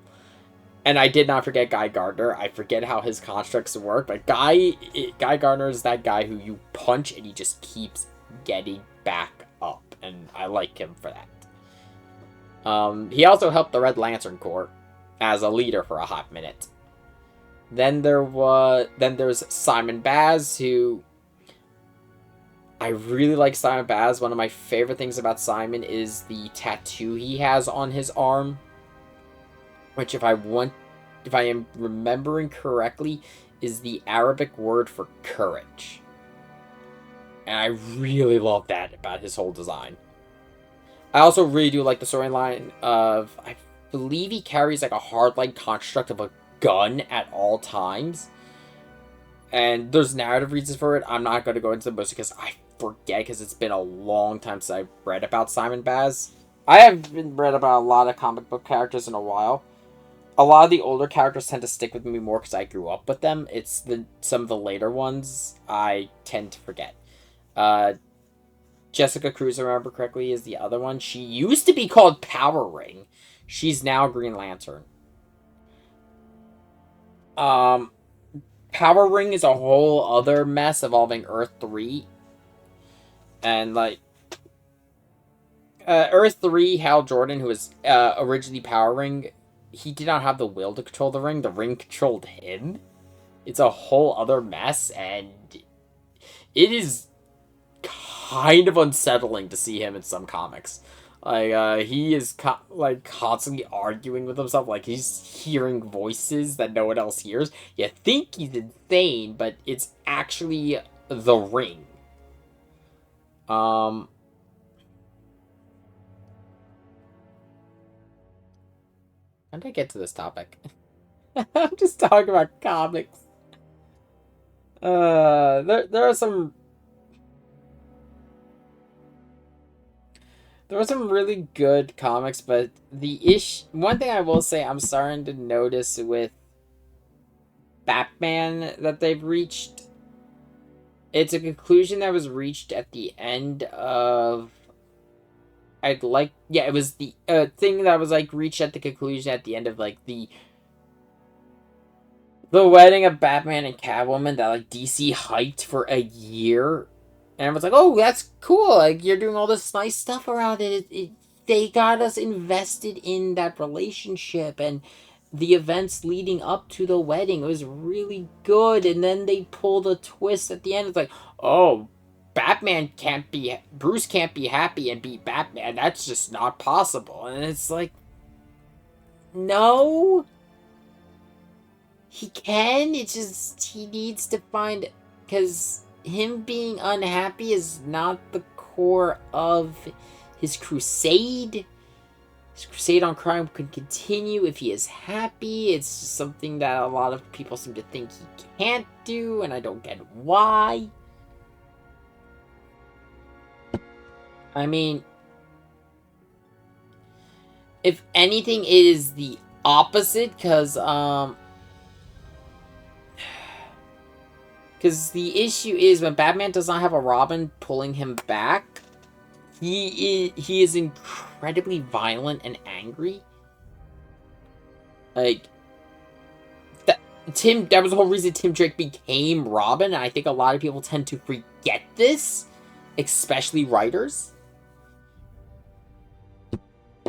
And I did not forget Guy Gardner. I forget how his constructs work, but Guy Gardner is that guy who you punch and he just keeps getting back up, and I like him for that. He also helped the Red Lantern Corps as a leader for a hot minute. Then there's Simon Baz, who I really like Simon Baz. One of my favorite things about Simon is the tattoo he has on his arm, which if I am remembering correctly, is the Arabic word for courage. And I really love that about his whole design. I also really do like the storyline of, I believe he carries like a hardline construct of a gun at all times. And there's narrative reasons for it. I'm not going to go into most because I forget, because it's been a long time since I've read about Simon Baz. I haven't read about a lot of comic book characters in a while. A lot of the older characters tend to stick with me more because I grew up with them. It's some of the later ones I tend to forget. Jessica Cruz, if I remember correctly, is the other one. She used to be called Power Ring. She's now Green Lantern. Power Ring is a whole other mess involving Earth 3. And, like, Earth 3, Hal Jordan, who was originally Power Ring, he did not have the will to control the ring. The ring controlled him. It's a whole other mess, and it is kind of unsettling to see him in some comics. Like, he is constantly arguing with himself, like he's hearing voices that no one else hears. You think he's insane, but it's actually the ring. How did I get to this topic? I'm just talking about comics. There are some really good comics, but one thing I will say I'm starting to notice with Batman that they've reached, it's a conclusion that was reached at the end of, it was the thing that was like reached at the conclusion at the end of like the wedding of Batman and Catwoman that like DC hyped for a year. And everyone's like, oh, that's cool. Like, you're doing all this nice stuff around it. They got us invested in that relationship and the events leading up to the wedding. It was really good. And then they pulled a twist at the end. It's like, oh, Bruce can't be happy and beat Batman. That's just not possible. And it's like, no. He can. It's just, he needs to find, because him being unhappy is not the core of his crusade. his crusade on crime could continue if he is happy. It's just something that a lot of people seem to think he can't do, and I don't get why. I mean, if anything, it is the opposite, because the issue is when Batman does not have a Robin pulling him back, he is incredibly violent and angry. Like, that was the whole reason Tim Drake became Robin, and I think a lot of people tend to forget this, especially writers.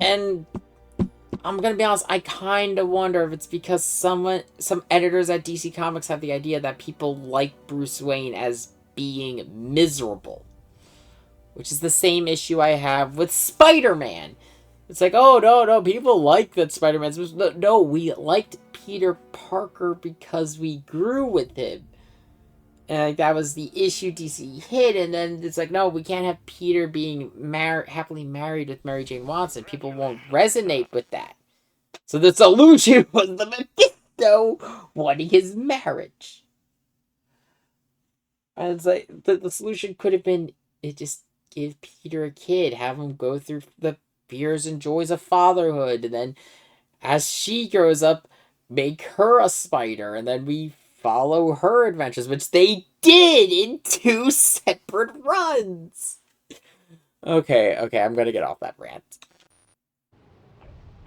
And I'm gonna be honest, I kind of wonder if it's because some editors at DC Comics have the idea that people like Bruce Wayne as being miserable. Which is the same issue I have with Spider-Man. It's like, oh, no, people like that Spider-Man's... No, we liked Peter Parker because we grew with him. And like, that was the issue DC hit, and then it's like, no, we can't have Peter being happily married with Mary Jane Watson. People won't resonate with that. So the solution was the Mephisto wanting his marriage. And it's like, the solution could have been, just give Peter a kid, have him go through the fears and joys of fatherhood, and then as she grows up, make her a spider, and then we follow her adventures, which they did in 2 separate runs. Okay, I'm gonna get off that rant.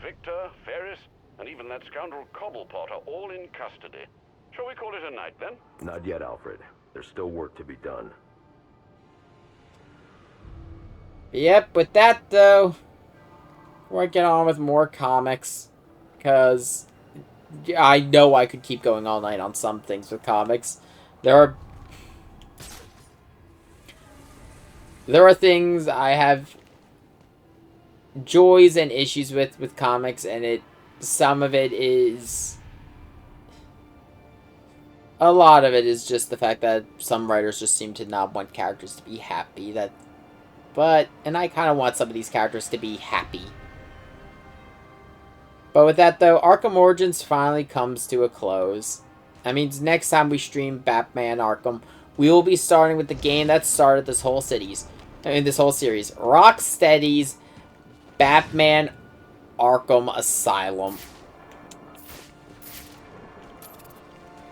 Victor, Ferris, and even that scoundrel Cobblepot are all in custody. Shall we call it a night, then? Not yet, Alfred. There's still work to be done. Yep, with that, though, we're gonna get on with more comics, because I know I could keep going all night on some things with comics. There are things I have joys and issues with comics, and some of it is... A lot of it is just the fact that some writers just seem to not want characters to be happy. And I kind of want some of these characters to be happy. But with that, though, Arkham Origins finally comes to a close. That means next time we stream Batman Arkham, we will be starting with the game that started this whole series. Rocksteady's Batman Arkham Asylum.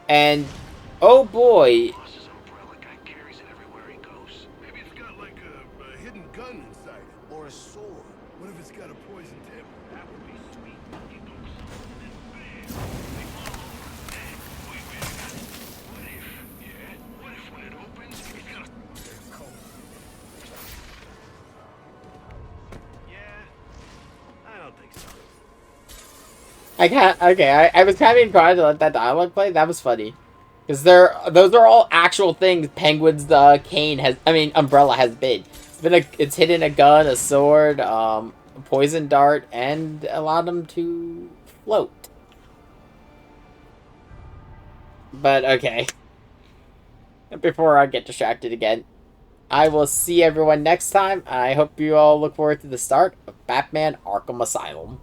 And, oh boy... Maybe it's got like a hidden gun inside it. Or a sword. What if it's got a poison tip? That would be sweet. What if when it opens, it's got a... I don't think so. I was kind of inclined to let that dialogue play. That was funny. Because those are all actual things Penguin's Umbrella has been. It's hidden a gun, a sword, a poison dart, and allowed them to float. But okay. Before I get distracted again, I will see everyone next time, and I hope you all look forward to the start of Batman Arkham Asylum.